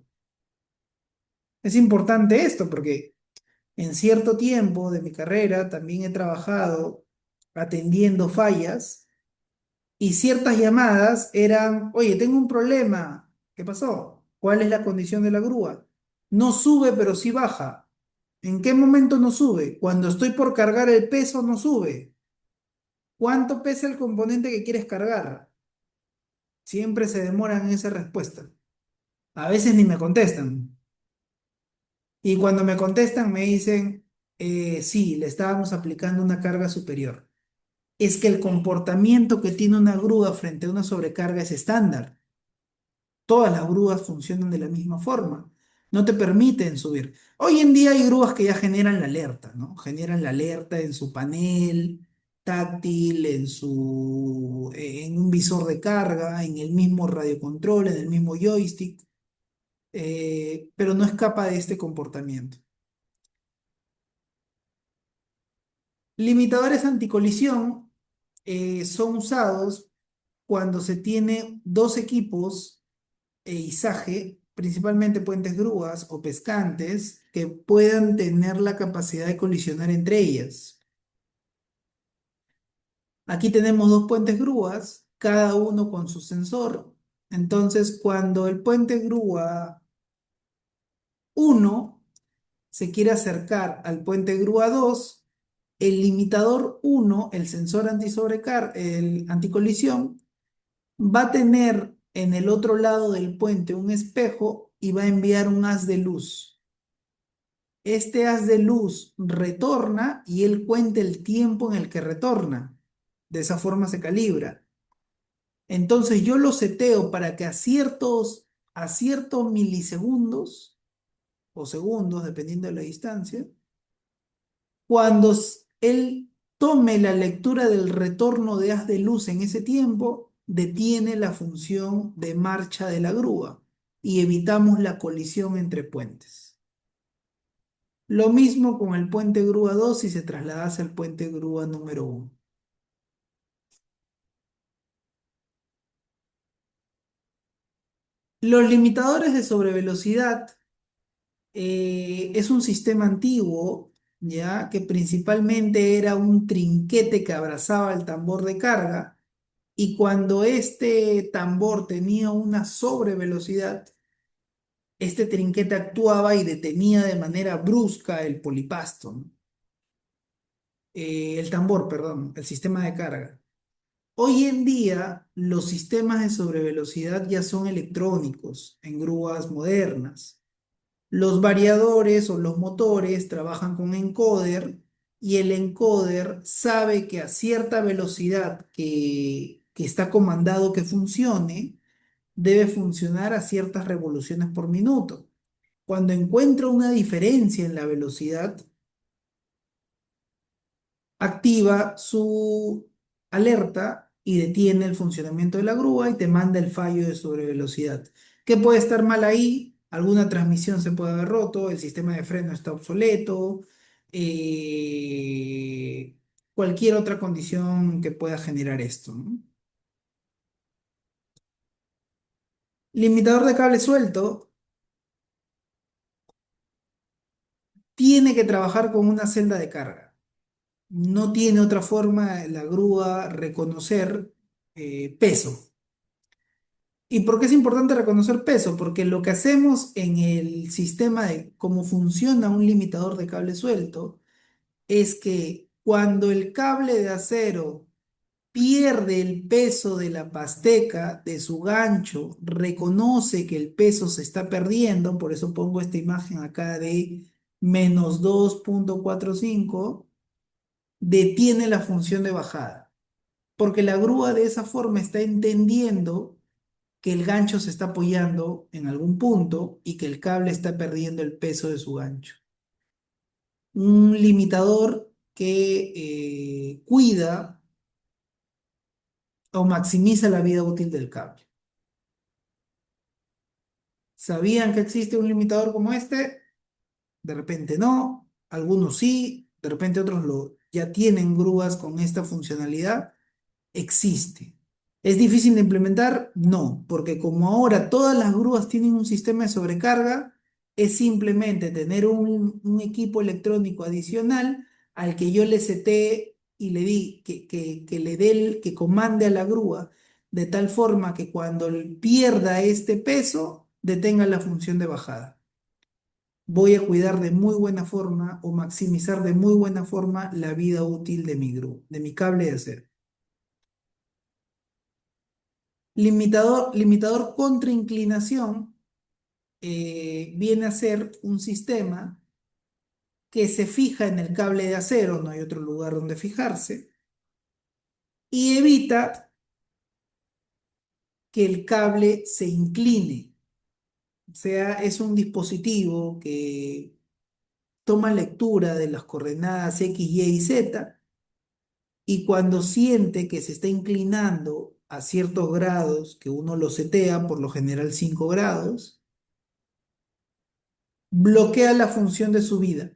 Es importante esto porque en cierto tiempo de mi carrera también he trabajado atendiendo fallas y ciertas llamadas eran, oye, tengo un problema. ¿Qué pasó? ¿Cuál es la condición de la grúa? No sube, pero sí baja. ¿En qué momento no sube? Cuando estoy por cargar el peso, no sube. ¿Cuánto pesa el componente que quieres cargar? Siempre se demoran en esa respuesta. A veces ni me contestan. Y cuando me contestan me dicen, sí, le estábamos aplicando una carga superior. Es que el comportamiento que tiene una grúa frente a una sobrecarga es estándar. Todas las grúas funcionan de la misma forma. No te permiten subir. Hoy en día hay grúas que ya generan la alerta, ¿no? Generan la alerta en su panel táctil, en un visor de carga, en el mismo radiocontrol, en el mismo joystick, pero no escapa de este comportamiento. Limitadores anticolisión son usados cuando se tiene dos equipos izaje, principalmente puentes grúas o pescantes, que puedan tener la capacidad de colisionar entre ellas. Aquí tenemos dos puentes grúas, cada uno con su sensor. Entonces, cuando el puente grúa uno se quiere acercar al puente grúa 2, el limitador uno, el sensor el anticolisión, va a tener en el otro lado del puente un espejo y va a enviar un haz de luz. Este haz de luz retorna y él cuenta el tiempo en el que retorna. De esa forma se calibra. Entonces yo lo seteo para que a ciertos milisegundos o segundos, dependiendo de la distancia, cuando él tome la lectura del retorno de haz de luz en ese tiempo, detiene la función de marcha de la grúa y evitamos la colisión entre puentes. Lo mismo con el puente grúa 2 si se trasladase al puente grúa número 1. Los limitadores de sobrevelocidad es un sistema antiguo, ya que principalmente era un trinquete que abrazaba el tambor de carga y cuando este tambor tenía una sobrevelocidad, este trinquete actuaba y detenía de manera brusca el polipasto, ¿no? El tambor, perdón, el sistema de carga. Hoy en día, los sistemas de sobrevelocidad ya son electrónicos en grúas modernas. Los variadores o los motores trabajan con encoder y el encoder sabe que a cierta velocidad que está comandado que funcione, debe funcionar a ciertas revoluciones por minuto. Cuando encuentra una diferencia en la velocidad, activa su alerta y detiene el funcionamiento de la grúa y te manda el fallo de sobrevelocidad. ¿Qué puede estar mal ahí? Alguna transmisión se puede haber roto, el sistema de freno está obsoleto, eh, cualquier otra condición que pueda generar esto, ¿no? Limitador de cable suelto tiene que trabajar con una celda de carga. No tiene otra forma la grúa reconocer peso. ¿Y por qué es importante reconocer peso? Porque lo que hacemos en el sistema de cómo funciona un limitador de cable suelto es que cuando el cable de acero pierde el peso de la pasteca, de su gancho, reconoce que el peso se está perdiendo, por eso pongo esta imagen acá de -2,45, detiene la función de bajada, porque la grúa de esa forma está entendiendo que el gancho se está apoyando en algún punto y que el cable está perdiendo el peso de su gancho. Un limitador que cuida o maximiza la vida útil del cable. ¿Sabían que existe un limitador como este? De repente no, algunos sí, de repente otros ya tienen grúas con esta funcionalidad. Existe. ¿Es difícil de implementar? No, porque como ahora todas las grúas tienen un sistema de sobrecarga, es simplemente tener un equipo electrónico adicional al que yo le setee y le di que le dé que comande a la grúa de tal forma que cuando pierda este peso, detenga la función de bajada. Voy a cuidar de muy buena forma o maximizar de muy buena forma la vida útil de mi grúa, de mi cable de acero. Limitador contra inclinación viene a ser un sistema que se fija en el cable de acero, no hay otro lugar donde fijarse, y evita que el cable se incline. O sea, es un dispositivo que toma lectura de las coordenadas X, Y y Z y cuando siente que se está inclinando a ciertos grados, que uno lo setea, por lo general 5 grados, bloquea la función de subida.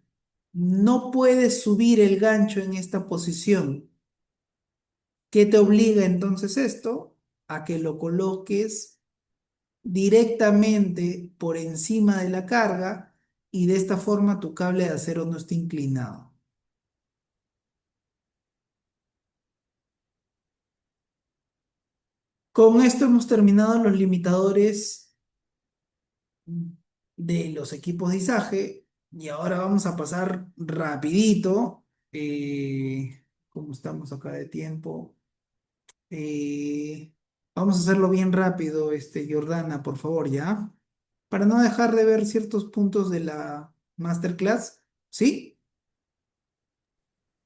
No puedes subir el gancho en esta posición. ¿Qué te obliga entonces esto? A que lo coloques directamente por encima de la carga y de esta forma tu cable de acero no esté inclinado. Con esto hemos terminado los limitadores de los equipos de izaje y ahora vamos a pasar rapidito. ¿Cómo estamos acá de tiempo? Eh, Vamos a hacerlo bien rápido, Jordana, por favor, ¿ya? Para no dejar de ver ciertos puntos de la masterclass, ¿sí?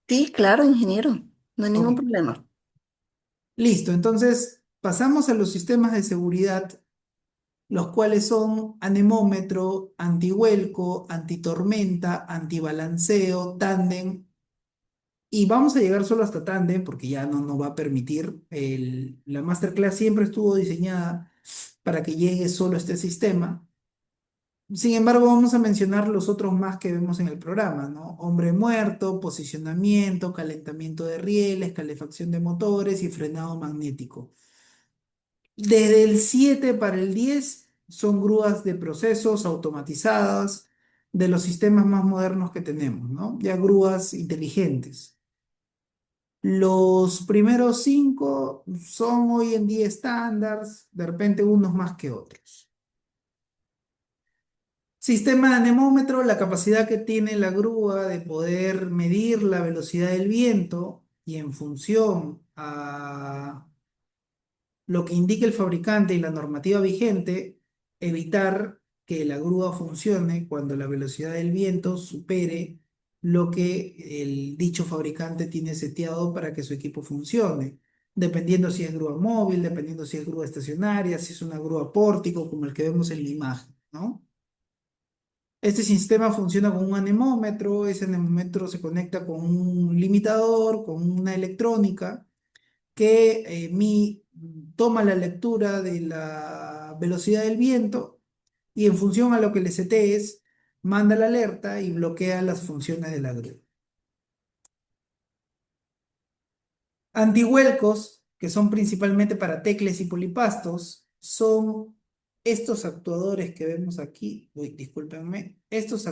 Sí, claro, ingeniero, no hay Ok, ningún problema. listo. Entonces, pasamos a los sistemas de seguridad, los cuales son anemómetro, antihuelco, antitormenta, antibalanceo, tándem Y vamos a llegar solo hasta tándem porque ya no nos va a permitir. La masterclass siempre estuvo diseñada para que llegue solo a este sistema. Sin embargo, vamos a mencionar los otros más que vemos en el programa, ¿no? Hombre muerto, posicionamiento, calentamiento de rieles, calefacción de motores y frenado magnético. Desde el 7 para el 10 son grúas de procesos automatizadas de los sistemas más modernos que tenemos, ¿no? Ya grúas inteligentes. Los primeros 5 son hoy en día estándares, de repente unos más que otros. Sistema de anemómetro, la capacidad que tiene la grúa de poder medir la velocidad del viento y en función a lo que indique el fabricante y la normativa vigente, evitar que la grúa funcione cuando la velocidad del viento supere lo que el dicho fabricante tiene seteado para que su equipo funcione. Dependiendo si es grúa móvil, dependiendo si es grúa estacionaria, si es una grúa pórtico, como el que vemos en la imagen, ¿no? Este sistema funciona con un anemómetro, ese anemómetro se conecta con un limitador, con una electrónica que toma la lectura de la velocidad del viento y en función a lo que le setees, manda la alerta y bloquea las funciones de la grúa. Antihuelcos, que son principalmente para tecles y polipastos, son estos actuadores que vemos aquí. Uy, discúlpenme. Estos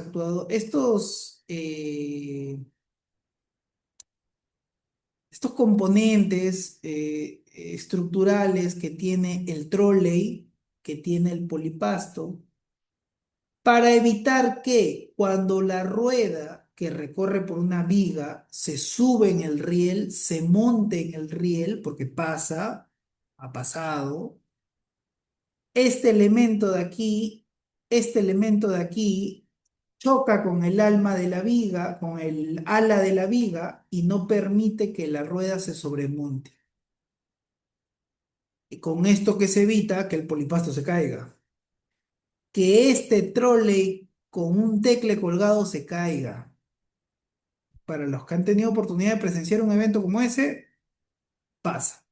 componentes estructurales que tiene el trolley, que tiene el polipasto, para evitar que cuando la rueda que recorre por una viga se sube en el riel, se monte en el riel, porque ha pasado, este elemento de aquí, este elemento de aquí, choca con el alma de la viga, con el ala de la viga, y no permite que la rueda se sobremonte. Y con esto que se evita que el polipasto se caiga. Que este trolley con un tecle colgado se caiga. Para los que han tenido oportunidad de presenciar un evento como ese, pasa.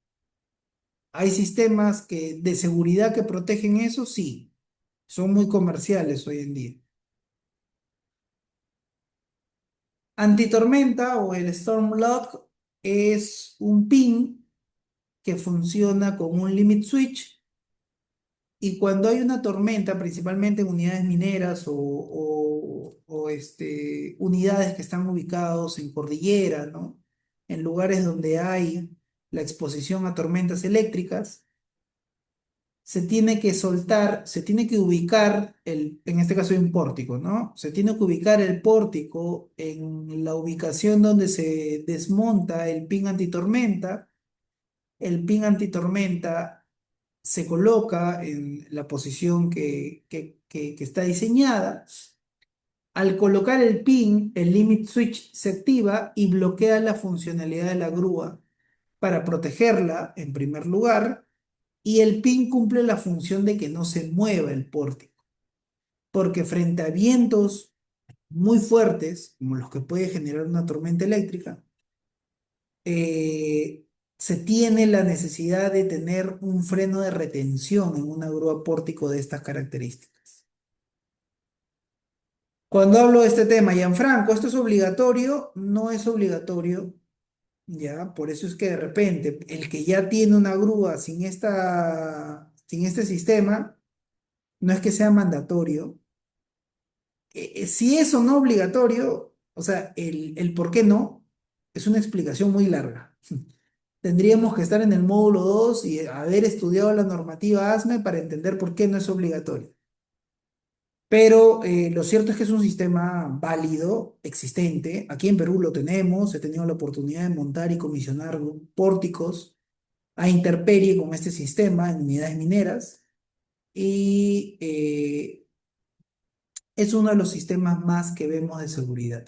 ¿Hay sistemas de seguridad que protegen eso? Sí. Son muy comerciales hoy en día. Antitormenta o el Storm Lock es un pin que funciona con un limit switch. Y cuando hay una tormenta, principalmente en unidades mineras o unidades que están ubicados en cordillera, ¿no? En lugares donde hay la exposición a tormentas eléctricas, se tiene que soltar, se tiene que ubicar, en este caso hay un pórtico, ¿no? Se tiene que ubicar el pórtico en la ubicación donde se desmonta el pin antitormenta. El pin antitormenta se coloca en la posición que está diseñada. Al colocar el pin, el limit switch se activa y bloquea la funcionalidad de la grúa para protegerla en primer lugar, y el pin cumple la función de que no se mueva el pórtico, porque frente a vientos muy fuertes, como los que puede generar una tormenta eléctrica, eh, se tiene la necesidad de tener un freno de retención en una grúa pórtico de estas características. Cuando hablo de este tema, Gianfranco, ¿esto es obligatorio? No es obligatorio, ¿ya? Por eso es que de repente el que ya tiene una grúa sin este sistema, no es que sea mandatorio. Si es o no obligatorio, o sea, el por qué no, es una explicación muy larga. Tendríamos que estar en el módulo 2 y haber estudiado la normativa ASME para entender por qué no es obligatorio. Pero lo cierto es que es un sistema válido, existente. Aquí en Perú lo tenemos. He tenido la oportunidad de montar y comisionar pórticos a intemperie con este sistema en unidades mineras. Y es uno de los sistemas más que vemos de seguridad.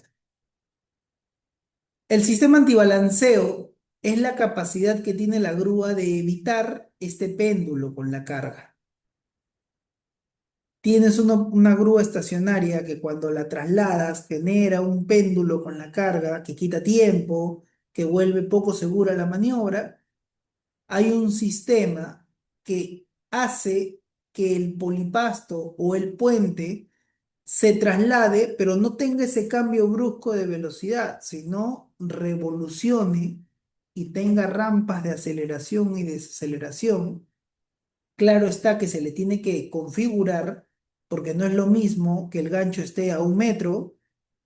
El sistema antibalanceo es la capacidad que tiene la grúa de evitar este péndulo con la carga. Tienes una grúa estacionaria que cuando la trasladas genera un péndulo con la carga que quita tiempo, que vuelve poco segura la maniobra. Hay un sistema que hace que el polipasto o el puente se traslade, pero no tenga ese cambio brusco de velocidad, sino revolucione y tenga rampas de aceleración y desaceleración. Claro está que se le tiene que configurar porque no es lo mismo que el gancho esté a 1 metro,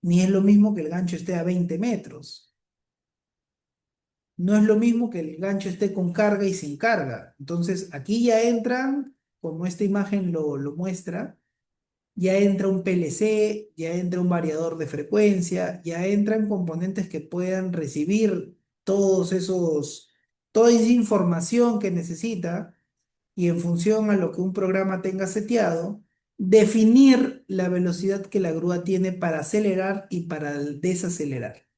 ni es lo mismo que el gancho esté a 20 metros. No es lo mismo que el gancho esté con carga y sin carga. Entonces, aquí ya entran, como esta imagen lo muestra, ya entra un PLC, ya entra un variador de frecuencia, ya entran componentes que puedan recibir toda esa información que necesita y en función a lo que un programa tenga seteado, definir la velocidad que la grúa tiene para acelerar y para desacelerar.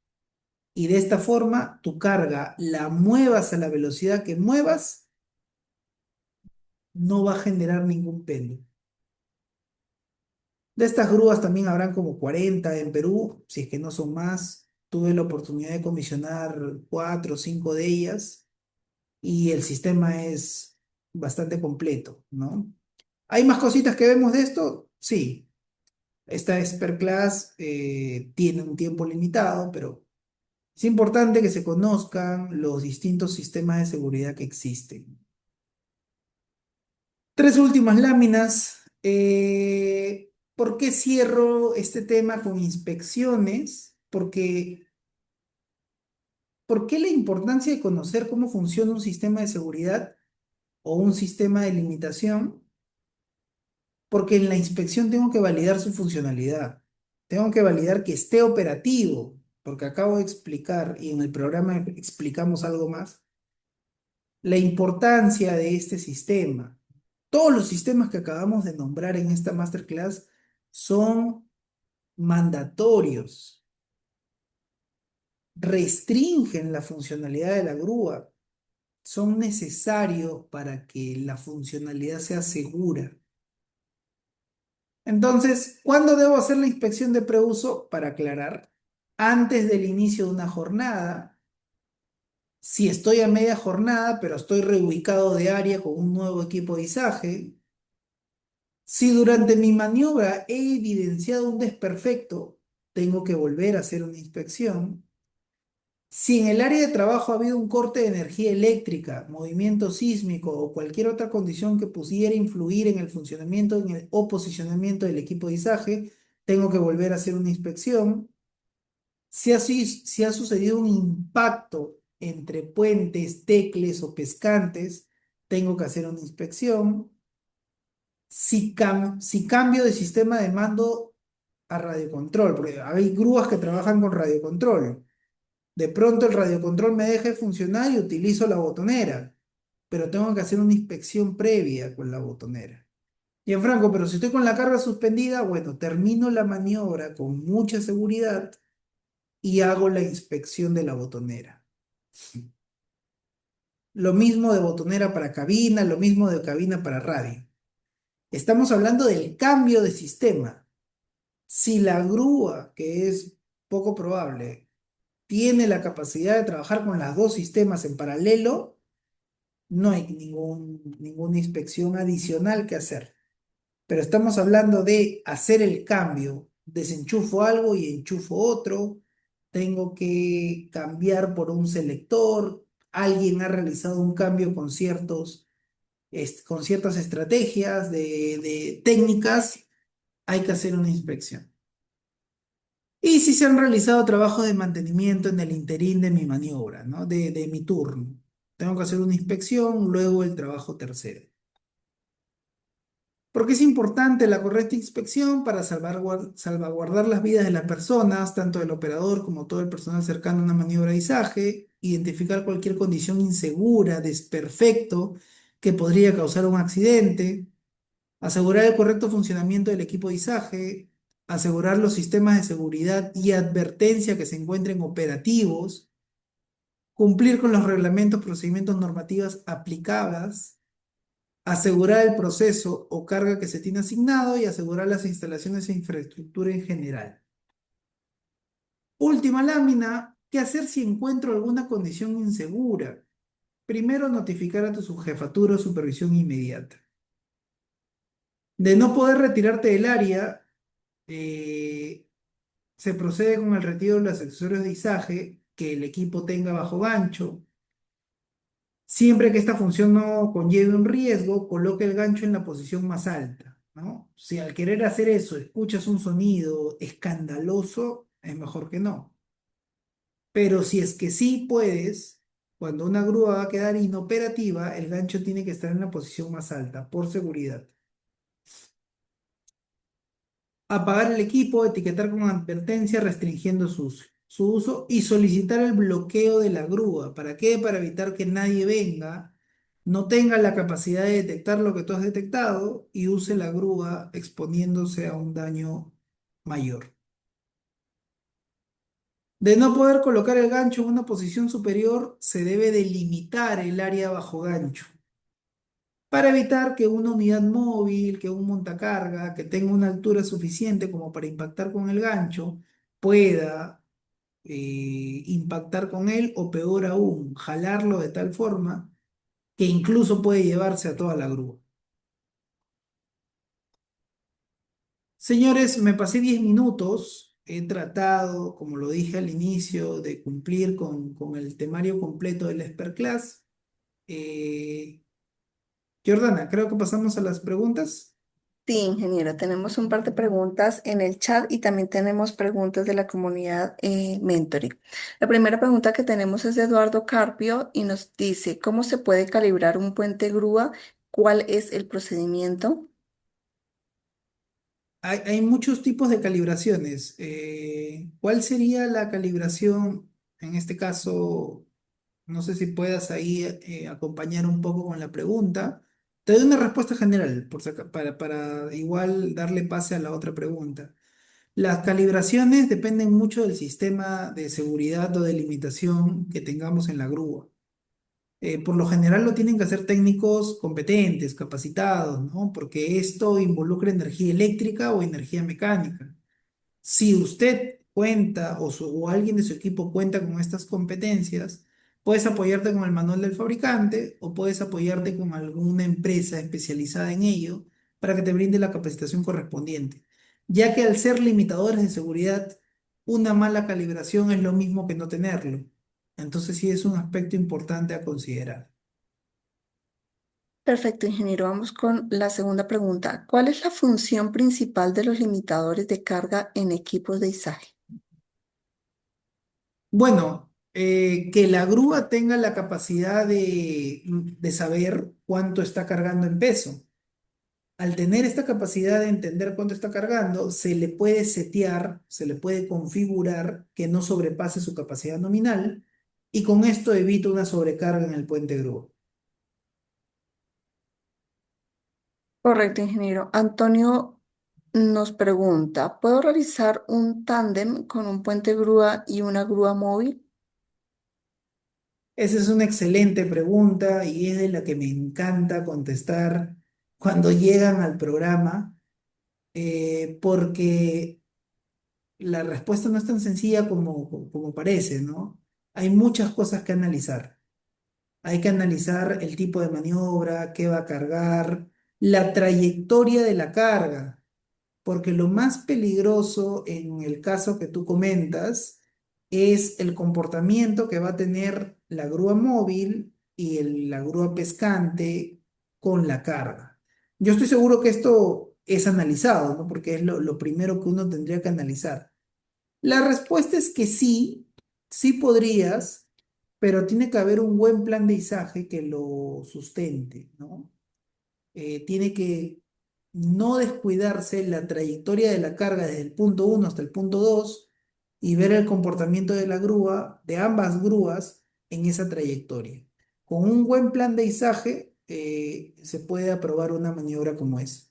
Y de esta forma, tu carga, la muevas a la velocidad que muevas, no va a generar ningún péndulo. De estas grúas también habrán como 40 en Perú, si es que no son más. Tuve la oportunidad de comisionar 4 o 5 de ellas y el sistema es bastante completo, ¿no? ¿Hay más cositas que vemos de esto? Sí. Esta Expert Class tiene un tiempo limitado, pero es importante que se conozcan los distintos sistemas de seguridad que existen. Tres últimas láminas. ¿Por qué cierro este tema con inspecciones? ¿Por qué la importancia de conocer cómo funciona un sistema de seguridad o un sistema de limitación? Porque en la inspección tengo que validar su funcionalidad. Tengo que validar que esté operativo, porque acabo de explicar y en el programa explicamos algo más, la importancia de este sistema. Todos los sistemas que acabamos de nombrar en esta masterclass son mandatorios, restringen la funcionalidad de la grúa, son necesarios para que la funcionalidad sea segura. Entonces, ¿cuándo debo hacer la inspección de preuso? Para aclarar, antes del inicio de una jornada, si estoy a media jornada, pero estoy reubicado de área con un nuevo equipo de izaje, si durante mi maniobra he evidenciado un desperfecto, tengo que volver a hacer una inspección. Si en el área de trabajo ha habido un corte de energía eléctrica, movimiento sísmico o cualquier otra condición que pudiera influir en el funcionamiento o posicionamiento del equipo de izaje, tengo que volver a hacer una inspección. Si ha sucedido un impacto entre puentes, tecles o pescantes, tengo que hacer una inspección. Si cambio de sistema de mando a radiocontrol, porque hay grúas que trabajan con radiocontrol. De pronto el radiocontrol me deja de funcionar y utilizo la botonera, pero tengo que hacer una inspección previa con la botonera. Y en franco, pero si estoy con la carga suspendida, bueno, termino la maniobra con mucha seguridad y hago la inspección de la botonera. Lo mismo de botonera para cabina, lo mismo de cabina para radio. Estamos hablando del cambio de sistema. Si la grúa, que es poco probable, tiene la capacidad de trabajar con los dos sistemas en paralelo, no hay ninguna inspección adicional que hacer. Pero estamos hablando de hacer el cambio. Desenchufo algo y enchufo otro. Tengo que cambiar por un selector. Alguien ha realizado un cambio con ciertas estrategias de técnicas. Hay que hacer una inspección. Y si se han realizado trabajos de mantenimiento en el interín de mi maniobra, ¿no? De mi turno. Tengo que hacer una inspección, luego el trabajo tercero. Porque es importante la correcta inspección para salvaguardar las vidas de las personas, tanto del operador como todo el personal cercano a una maniobra de izaje, identificar cualquier condición insegura, desperfecto que podría causar un accidente, asegurar el correcto funcionamiento del equipo de izaje, asegurar los sistemas de seguridad y advertencia que se encuentren operativos, cumplir con los reglamentos, procedimientos, normativas aplicables, asegurar el proceso o carga que se tiene asignado y asegurar las instalaciones e infraestructura en general. Última lámina, ¿qué hacer si encuentro alguna condición insegura? Primero, notificar a tu subjefatura o supervisión inmediata. De no poder retirarte del área, eh, se procede con el retiro de los accesorios de izaje que el equipo tenga bajo gancho. Siempre que esta función no conlleve un riesgo, coloque el gancho en la posición más alta, ¿no? Si al querer hacer eso escuchas un sonido escandaloso, es mejor que no. Pero si es que sí puedes, cuando una grúa va a quedar inoperativa, el gancho tiene que estar en la posición más alta, por seguridad. Apagar el equipo, etiquetar con advertencia restringiendo su uso y solicitar el bloqueo de la grúa. ¿Para qué? Para evitar que nadie venga, no tenga la capacidad de detectar lo que tú has detectado y use la grúa exponiéndose a un daño mayor. De no poder colocar el gancho en una posición superior, se debe delimitar el área bajo gancho para evitar que una unidad móvil, que un montacarga, que tenga una altura suficiente como para impactar con el gancho, pueda impactar con él o peor aún, jalarlo de tal forma que incluso puede llevarse a toda la grúa. Señores, me pasé 10 minutos, he tratado, como lo dije al inicio, de cumplir con el temario completo del Expert Class. Eh, Jordana, creo que pasamos a las preguntas. Sí, ingeniero, tenemos un par de preguntas en el chat y también tenemos preguntas de la comunidad Mentoring. La primera pregunta que tenemos es de Eduardo Carpio y nos dice, ¿cómo se puede calibrar un puente grúa? ¿Cuál es el procedimiento? Hay muchos tipos de calibraciones. ¿Cuál sería la calibración, en este caso? No sé si puedas ahí acompañar un poco con la pregunta. Te doy una respuesta general para igual darle pase a la otra pregunta. Las calibraciones dependen mucho del sistema de seguridad o de limitación que tengamos en la grúa. Por lo general lo tienen que hacer técnicos competentes, capacitados, ¿no? Porque esto involucra energía eléctrica o energía mecánica. Si usted cuenta o alguien de su equipo cuenta con estas competencias, puedes apoyarte con el manual del fabricante o puedes apoyarte con alguna empresa especializada en ello para que te brinde la capacitación correspondiente, ya que al ser limitadores de seguridad, una mala calibración es lo mismo que no tenerlo. Entonces sí es un aspecto importante a considerar. Perfecto, ingeniero. Vamos con la segunda pregunta. ¿Cuál es la función principal de los limitadores de carga en equipos de izaje? Bueno, que la grúa tenga la capacidad de saber cuánto está cargando en peso. Al tener esta capacidad de entender cuánto está cargando, se le puede setear, se le puede configurar que no sobrepase su capacidad nominal y con esto evita una sobrecarga en el puente grúa. Correcto, ingeniero. Antonio nos pregunta, ¿puedo realizar un tándem con un puente grúa y una grúa móvil? Esa es una excelente pregunta y es de la que me encanta contestar cuando llegan al programa, porque la respuesta no es tan sencilla como parece, ¿no? Hay muchas cosas que analizar. Hay que analizar el tipo de maniobra, qué va a cargar, la trayectoria de la carga, porque lo más peligroso en el caso que tú comentas es el comportamiento que va a tener la grúa móvil y la grúa pescante con la carga. Yo estoy seguro que esto es analizado, ¿no? Porque es lo primero que uno tendría que analizar. La respuesta es que sí, sí podrías, pero tiene que haber un buen plan de izaje que lo sustente, ¿no? Tiene que no descuidarse la trayectoria de la carga desde el punto uno hasta el punto 2 y ver el comportamiento de la grúa, de ambas grúas, en esa trayectoria. Con un buen plan de izaje se puede aprobar una maniobra como esa.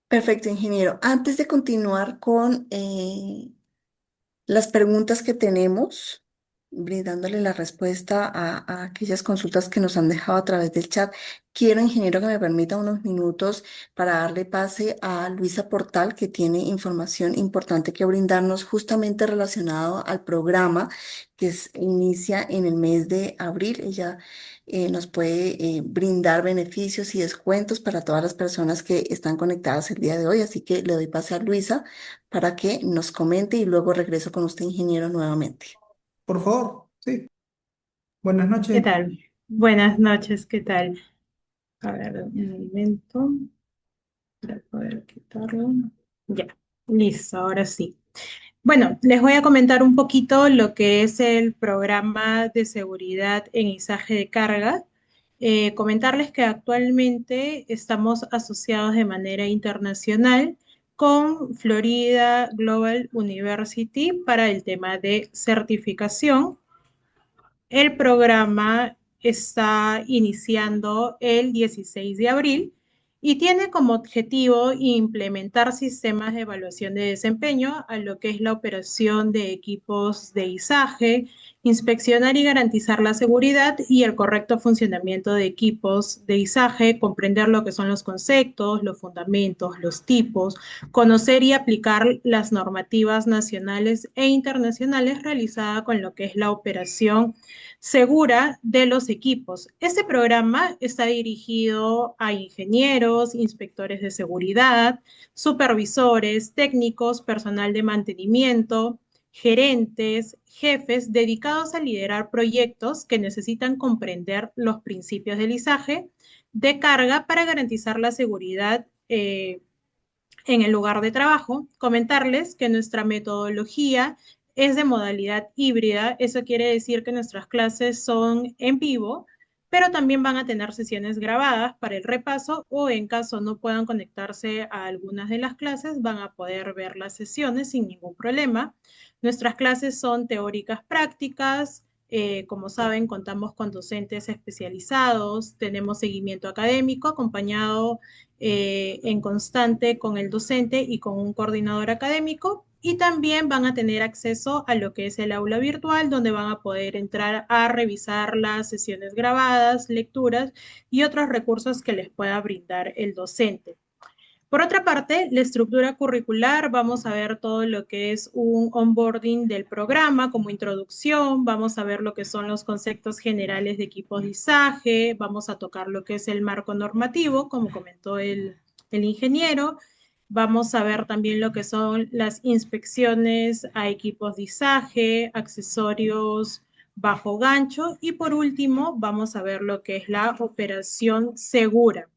Perfecto, ingeniero. Antes de continuar con las preguntas que tenemos, brindándole la respuesta a aquellas consultas que nos han dejado a través del chat. Quiero, ingeniero, que me permita unos minutos para darle pase a Luisa Portal, que tiene información importante que brindarnos justamente relacionado al programa inicia en el mes de abril. Ella nos puede brindar beneficios y descuentos para todas las personas que están conectadas el día de hoy. Así que le doy pase a Luisa para que nos comente y luego regreso con usted, ingeniero, nuevamente. Por favor, sí. Buenas ¿Qué noches. tal? Buenas noches, ¿qué tal? A ver, un momento para poder quitarlo. Ya, listo, ahora sí. Bueno, les voy a comentar un poquito lo que es el programa de seguridad en izaje de carga. Comentarles que actualmente estamos asociados de manera internacional con Florida Global University para el tema de certificación. El programa está iniciando el 16 de abril y tiene como objetivo implementar sistemas de evaluación de desempeño a lo que es la operación de equipos de izaje, inspeccionar y garantizar la seguridad y el correcto funcionamiento de equipos de izaje, comprender lo que son los conceptos, los fundamentos, los tipos, conocer y aplicar las normativas nacionales e internacionales realizadas con lo que es la operación segura de los equipos. Este programa está dirigido a ingenieros, inspectores de seguridad, supervisores, técnicos, personal de mantenimiento, gerentes, jefes dedicados a liderar proyectos que necesitan comprender los principios del lizaje de carga para garantizar la seguridad en el lugar de trabajo. Comentarles que nuestra metodología es de modalidad híbrida. Eso quiere decir que nuestras clases son en vivo, pero también van a tener sesiones grabadas para el repaso o en caso no puedan conectarse a algunas de las clases, van a poder ver las sesiones sin ningún problema. Nuestras clases son teóricas prácticas. Como saben, contamos con docentes especializados, tenemos seguimiento académico acompañado en constante con el docente y con un coordinador académico. Y también van a tener acceso a lo que es el aula virtual, donde van a poder entrar a revisar las sesiones grabadas, lecturas y otros recursos que les pueda brindar el docente. Por otra parte, la estructura curricular, vamos a ver todo lo que es un onboarding del programa como introducción, vamos a ver lo que son los conceptos generales de equiposizaje, vamos a tocar lo que es el marco normativo, como comentó el ingeniero, vamos a ver también lo que son las inspecciones a equipos de izaje, accesorios bajo gancho y por último vamos a ver lo que es la operación segura.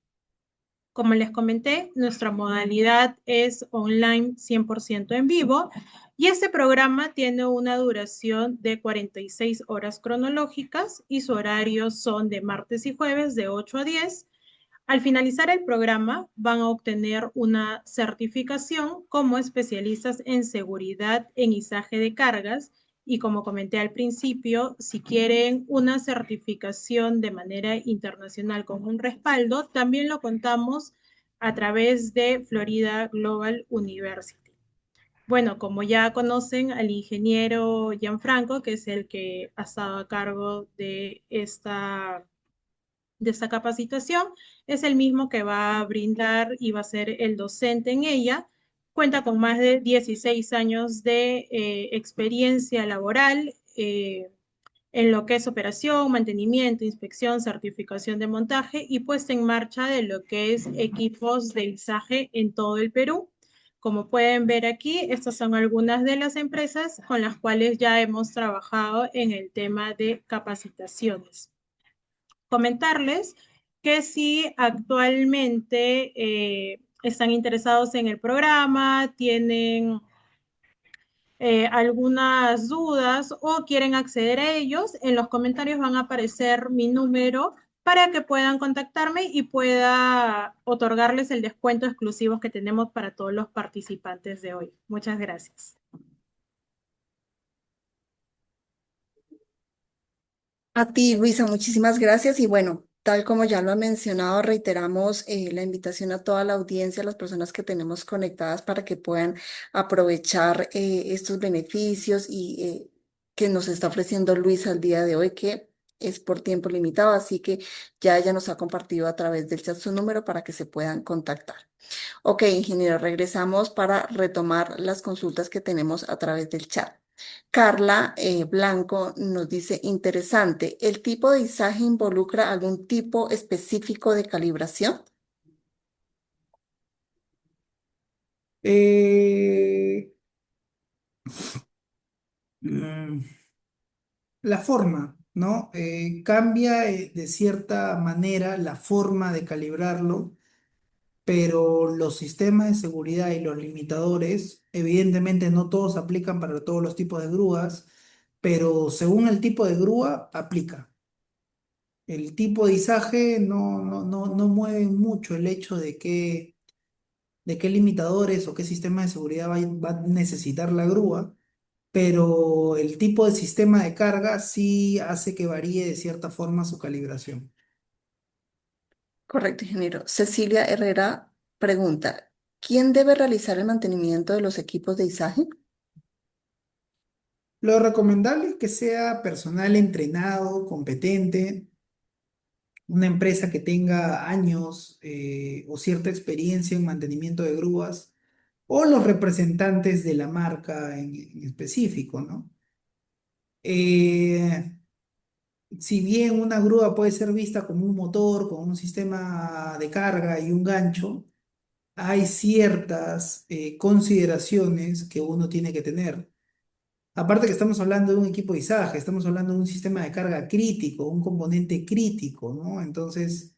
Como les comenté, nuestra modalidad es online 100% en vivo y este programa tiene una duración de 46 horas cronológicas y su horario son de martes y jueves de 8 a 10. Al finalizar el programa van a obtener una certificación como especialistas en seguridad en izaje de cargas y como comenté al principio, si quieren una certificación de manera internacional con un respaldo, también lo contamos a través de Florida Global University. Bueno, como ya conocen al ingeniero Gianfranco, que es el que ha estado a cargo de esta capacitación, es el mismo que va a brindar y va a ser el docente en ella. Cuenta con más de 16 años de experiencia laboral en lo que es operación, mantenimiento, inspección, certificación de montaje y puesta en marcha de lo que es equipos de izaje en todo el Perú. Como pueden ver aquí, estas son algunas de las empresas con las cuales ya hemos trabajado en el tema de capacitaciones. Comentarles que si actualmente están interesados en el programa, tienen algunas dudas o quieren acceder a ellos, en los comentarios van a aparecer mi número para que puedan contactarme y pueda otorgarles el descuento exclusivo que tenemos para todos los participantes de hoy. Muchas gracias. A ti, Luisa, muchísimas gracias. Y bueno, tal como ya lo ha mencionado, reiteramos la invitación a toda la audiencia, a las personas que tenemos conectadas para que puedan aprovechar estos beneficios y que nos está ofreciendo Luisa al día de hoy, que es por tiempo limitado, así que ya ella nos ha compartido a través del chat su número para que se puedan contactar. Ok, ingeniero, regresamos para retomar las consultas que tenemos a través del chat. Carla Blanco nos dice, interesante, ¿el tipo de izaje involucra algún tipo específico de calibración? Eh, mm, la forma, ¿no? Cambia de cierta manera la forma de calibrarlo, pero los sistemas de seguridad y los limitadores, evidentemente no todos aplican para todos los tipos de grúas, pero según el tipo de grúa, aplica. El tipo de izaje no mueve mucho el hecho de qué limitadores o qué sistema de seguridad va a necesitar la grúa, pero el tipo de sistema de carga sí hace que varíe de cierta forma su calibración. Correcto, ingeniero. Cecilia Herrera pregunta, ¿quién debe realizar el mantenimiento de los equipos de izaje? Lo recomendable es que sea personal entrenado, competente, una empresa que tenga años o cierta experiencia en mantenimiento de grúas, o los representantes de la marca en específico, ¿no? Eh, si bien una grúa puede ser vista como un motor, con un sistema de carga y un gancho, hay ciertas consideraciones que uno tiene que tener. Aparte que estamos hablando de un equipo de izaje, estamos hablando de un sistema de carga crítico, un componente crítico, ¿no? Entonces,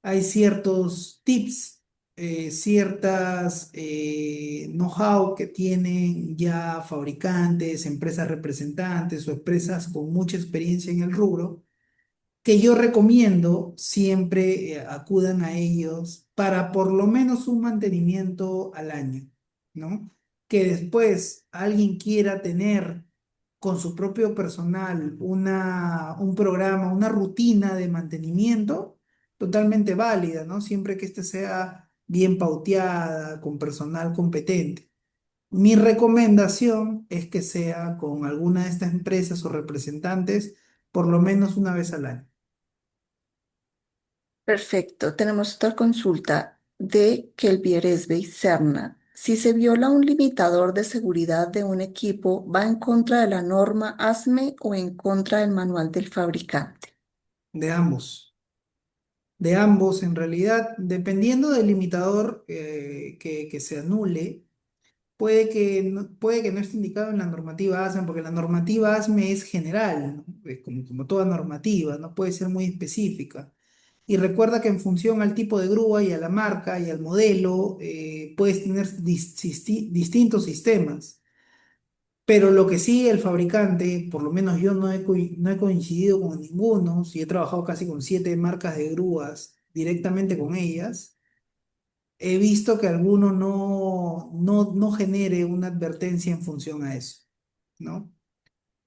hay ciertos tips, ciertas know-how que tienen ya fabricantes, empresas representantes o empresas con mucha experiencia en el rubro que yo recomiendo siempre acudan a ellos para por lo menos un mantenimiento al año, ¿no? Que después alguien quiera tener con su propio personal un programa, una rutina de mantenimiento totalmente válida, ¿no? Siempre que éste sea bien pauteada, con personal competente. Mi recomendación es que sea con alguna de estas empresas o representantes por lo menos una vez al año. Perfecto. Tenemos otra consulta de Kelvieresbe y Serna. Si se viola un limitador de seguridad de un equipo, ¿va en contra de la norma ASME o en contra del manual del fabricante? De ambos. De ambos, en realidad, dependiendo del limitador que se anule, puede que no esté indicado en la normativa ASME, porque la normativa ASME es general, ¿no? Es como toda normativa, no puede ser muy específica. Y recuerda que en función al tipo de grúa y a la marca y al modelo, puedes tener distintos sistemas. Pero lo que sí el fabricante, por lo menos yo no he coincidido con ninguno, si he trabajado casi con 7 marcas de grúas directamente con ellas, he visto que alguno no genere una advertencia en función a eso, ¿no?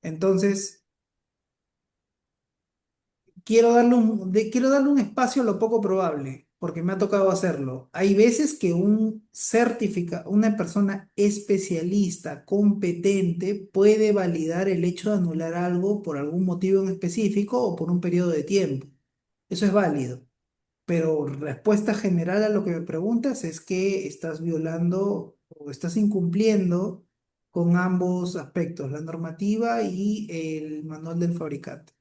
Entonces, quiero darle un espacio a lo poco probable, porque me ha tocado hacerlo. Hay veces que una persona especialista, competente, puede validar el hecho de anular algo por algún motivo en específico o por un periodo de tiempo. Eso es válido. Pero respuesta general a lo que me preguntas es que estás violando o estás incumpliendo con ambos aspectos, la normativa y el manual del fabricante.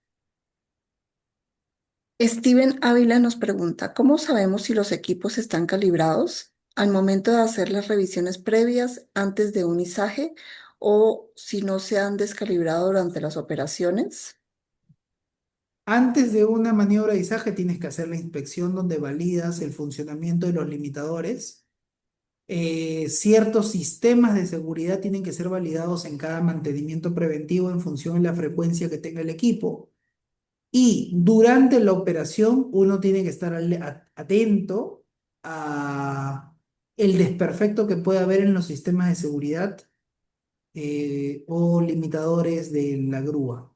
Steven Ávila nos pregunta, ¿cómo sabemos si los equipos están calibrados al momento de hacer las revisiones previas antes de un izaje o si no se han descalibrado durante las operaciones? Antes de una maniobra de izaje tienes que hacer la inspección donde validas el funcionamiento de los limitadores. Ciertos sistemas de seguridad tienen que ser validados en cada mantenimiento preventivo en función de la frecuencia que tenga el equipo. Y durante la operación uno tiene que estar atento a el desperfecto que puede haber en los sistemas de seguridad o limitadores de la grúa.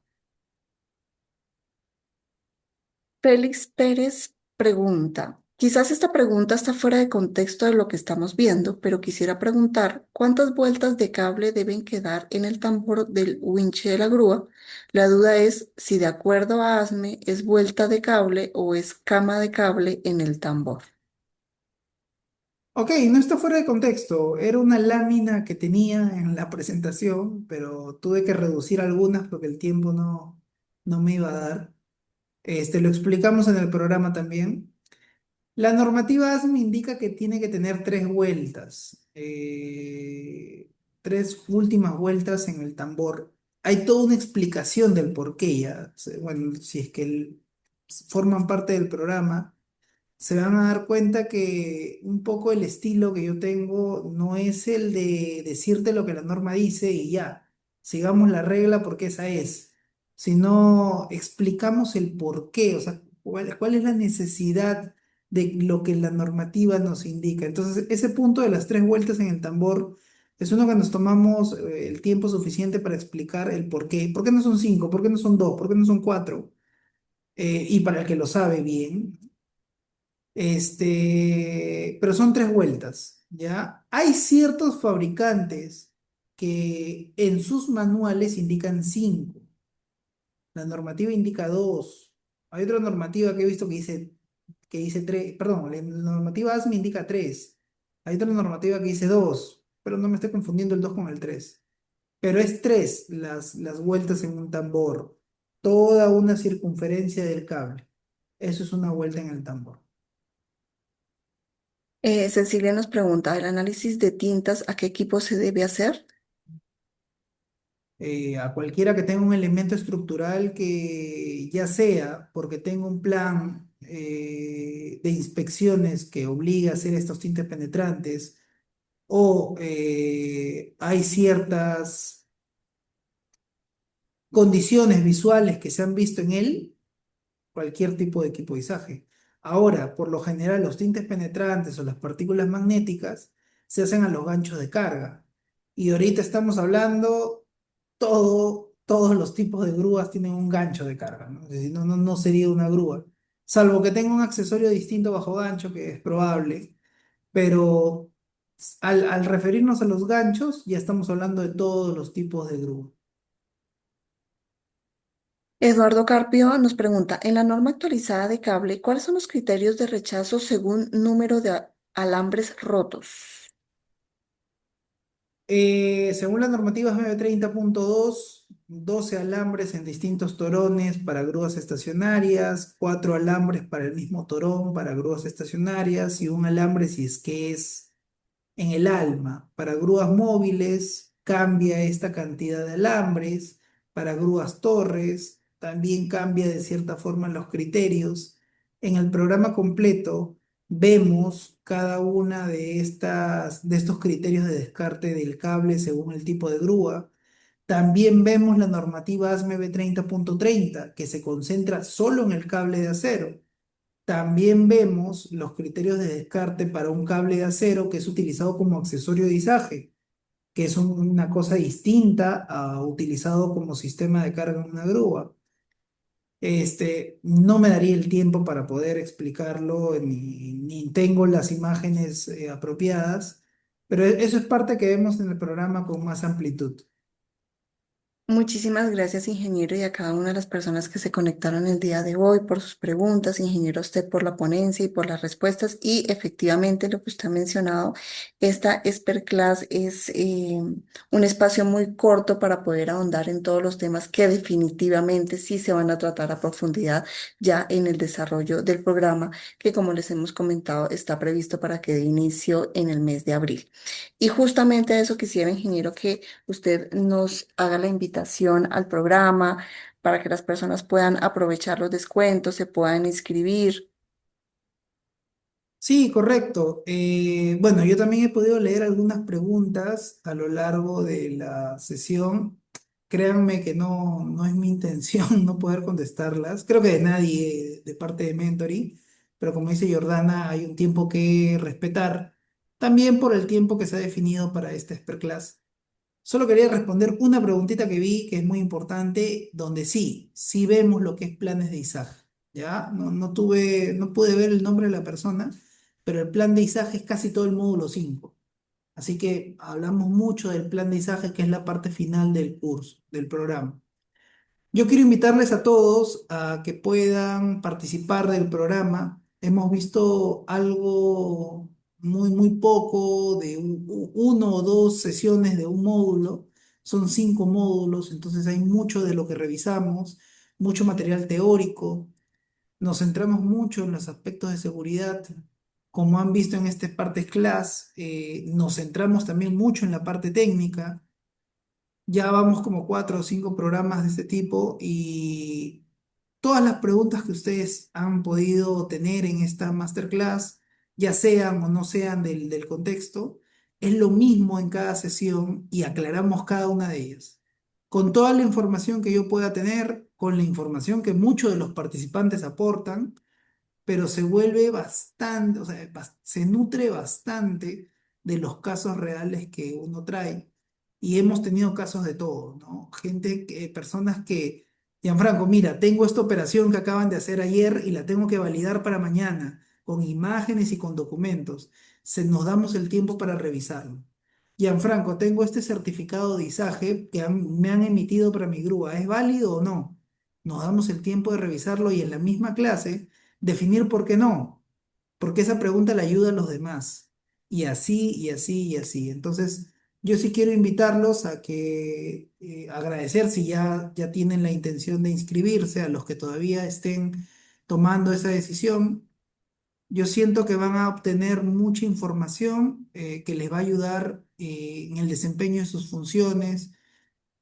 Félix Pérez pregunta, Quizás esta pregunta está fuera de contexto de lo que estamos viendo, pero quisiera preguntar cuántas vueltas de cable deben quedar en el tambor del winche de la grúa. La duda es si de acuerdo a ASME es vuelta de cable o es cama de cable en el tambor. Ok, no está fuera de contexto. Era una lámina que tenía en la presentación, pero tuve que reducir algunas porque el tiempo no me iba a dar. Lo explicamos en el programa también. La normativa ASME indica que tiene que tener tres vueltas, tres últimas vueltas en el tambor. Hay toda una explicación del por qué ya. Bueno, si es que forman parte del programa se van a dar cuenta que un poco el estilo que yo tengo no es el de decirte lo que la norma dice y ya, sigamos la regla porque esa es, sino explicamos el por qué, o sea, cuál es la necesidad de lo que la normativa nos indica. Entonces, ese punto de las tres vueltas en el tambor es uno que nos tomamos el tiempo suficiente para explicar el por qué no son cinco, por qué no son dos, por qué no son cuatro. Y para el que lo sabe bien, pero son tres vueltas, ¿ya? Hay ciertos fabricantes que en sus manuales indican cinco. La normativa indica dos. Hay otra normativa que he visto que dice tres, perdón, la normativa ASME indica tres. Hay otra normativa que dice dos, pero no me estoy confundiendo el dos con el tres. Pero es tres las vueltas en un tambor, toda una circunferencia del cable. Eso es una vuelta en el tambor. Cecilia nos pregunta, ¿el análisis de tintas a qué equipo se debe hacer? A cualquiera que tenga un elemento estructural que ya sea porque tenga un plan de inspecciones que obliga a hacer estos tintes penetrantes o hay ciertas condiciones visuales que se han visto en él, cualquier tipo de equipoizaje. Ahora, por lo general, los tintes penetrantes o las partículas magnéticas se hacen a los ganchos de carga. Y ahorita estamos hablando, todos los tipos de grúas tienen un gancho de carga, ¿no? Es decir, no sería una grúa. Salvo que tenga un accesorio distinto bajo gancho, que es probable. Pero al referirnos a los ganchos, ya estamos hablando de todos los tipos de grúa. Eduardo Carpio nos pregunta, en la norma actualizada de cable, ¿cuáles son los criterios de rechazo según número de alambres rotos? Según la normativa 930.2, 12 alambres en distintos torones para grúas estacionarias, 4 alambres para el mismo torón para grúas estacionarias y un alambre si es que es en el alma. Para grúas móviles cambia esta cantidad de alambres, para grúas torres también cambia de cierta forma los criterios. En el programa completo vemos cada una de estos criterios de descarte del cable según el tipo de grúa. También vemos la normativa ASME B30.30 que se concentra solo en el cable de acero. También vemos los criterios de descarte para un cable de acero que es utilizado como accesorio de izaje, que es una cosa distinta a utilizado como sistema de carga en una grúa. No me daría el tiempo para poder explicarlo, ni tengo las imágenes apropiadas, pero eso es parte que vemos en el programa con más amplitud. Muchísimas gracias, ingeniero, y a cada una de las personas que se conectaron el día de hoy por sus preguntas, ingeniero, a usted por la ponencia y por las respuestas. Y efectivamente, lo que usted ha mencionado, esta Class es un espacio muy corto para poder ahondar en todos los temas que definitivamente sí se van a tratar a profundidad ya en el desarrollo del programa, que como les hemos comentado, está previsto para que dé inicio en el mes de abril. Y justamente a eso quisiera, ingeniero, que usted nos haga la invitación al programa para que las personas puedan aprovechar los descuentos, se puedan inscribir. Sí, correcto. Bueno, yo también he podido leer algunas preguntas a lo largo de la sesión. Créanme que no es mi intención no poder contestarlas. Creo que de nadie de parte de Mentoring, pero como dice Jordana, hay un tiempo que respetar, también por el tiempo que se ha definido para esta Class. Solo quería responder una preguntita que vi que es muy importante, donde sí vemos lo que es planes de ISAJ. ¿ya? No pude ver el nombre de la persona, pero el plan de Isaje es casi todo el módulo 5. Así que hablamos mucho del plan de Isaje, que es la parte final del curso, del programa. Yo quiero invitarles a todos a que puedan participar del programa. Hemos visto algo muy poco de uno o dos sesiones de un módulo. Son 5 módulos, entonces hay mucho de lo que revisamos, mucho material teórico. Nos centramos mucho en los aspectos de seguridad. Como han visto en este parte class, nos centramos también mucho en la parte técnica. Ya vamos como 4 o 5 programas de este tipo y todas las preguntas que ustedes han podido tener en esta masterclass, ya sean o no sean del contexto, es lo mismo en cada sesión y aclaramos cada una de ellas. Con toda la información que yo pueda tener, con la información que muchos de los participantes aportan, pero se vuelve bastante, o sea, se nutre bastante de los casos reales que uno trae. Y hemos tenido casos de todo, ¿no? Personas que, Gianfranco, mira, tengo esta operación que acaban de hacer ayer y la tengo que validar para mañana, con imágenes y con documentos. Nos damos el tiempo para revisarlo. Gianfranco, tengo este certificado de ISAGE que me han emitido para mi grúa. ¿Es válido o no? Nos damos el tiempo de revisarlo y en la misma clase definir por qué no, porque esa pregunta le ayuda a los demás. Y así, y así, y así. Entonces, yo sí quiero invitarlos a que agradecer si ya tienen la intención de inscribirse, a los que todavía estén tomando esa decisión. Yo siento que van a obtener mucha información que les va a ayudar en el desempeño de sus funciones,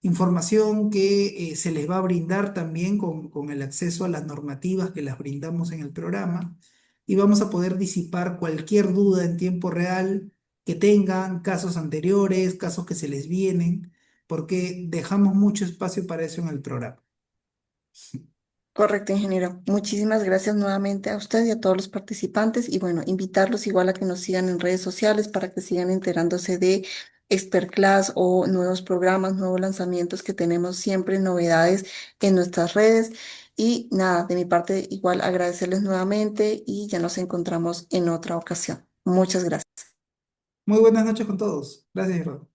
información que se les va a brindar también con el acceso a las normativas que las brindamos en el programa y vamos a poder disipar cualquier duda en tiempo real que tengan, casos anteriores, casos que se les vienen, porque dejamos mucho espacio para eso en el programa. Correcto, ingeniero. Muchísimas gracias nuevamente a usted y a todos los participantes y bueno, invitarlos igual a que nos sigan en redes sociales para que sigan enterándose de Expert Class o nuevos programas, nuevos lanzamientos que tenemos siempre, novedades en nuestras redes. Y nada, de mi parte igual agradecerles nuevamente y ya nos encontramos en otra ocasión. Muchas gracias. Muy buenas noches con todos. Gracias, Gerardo.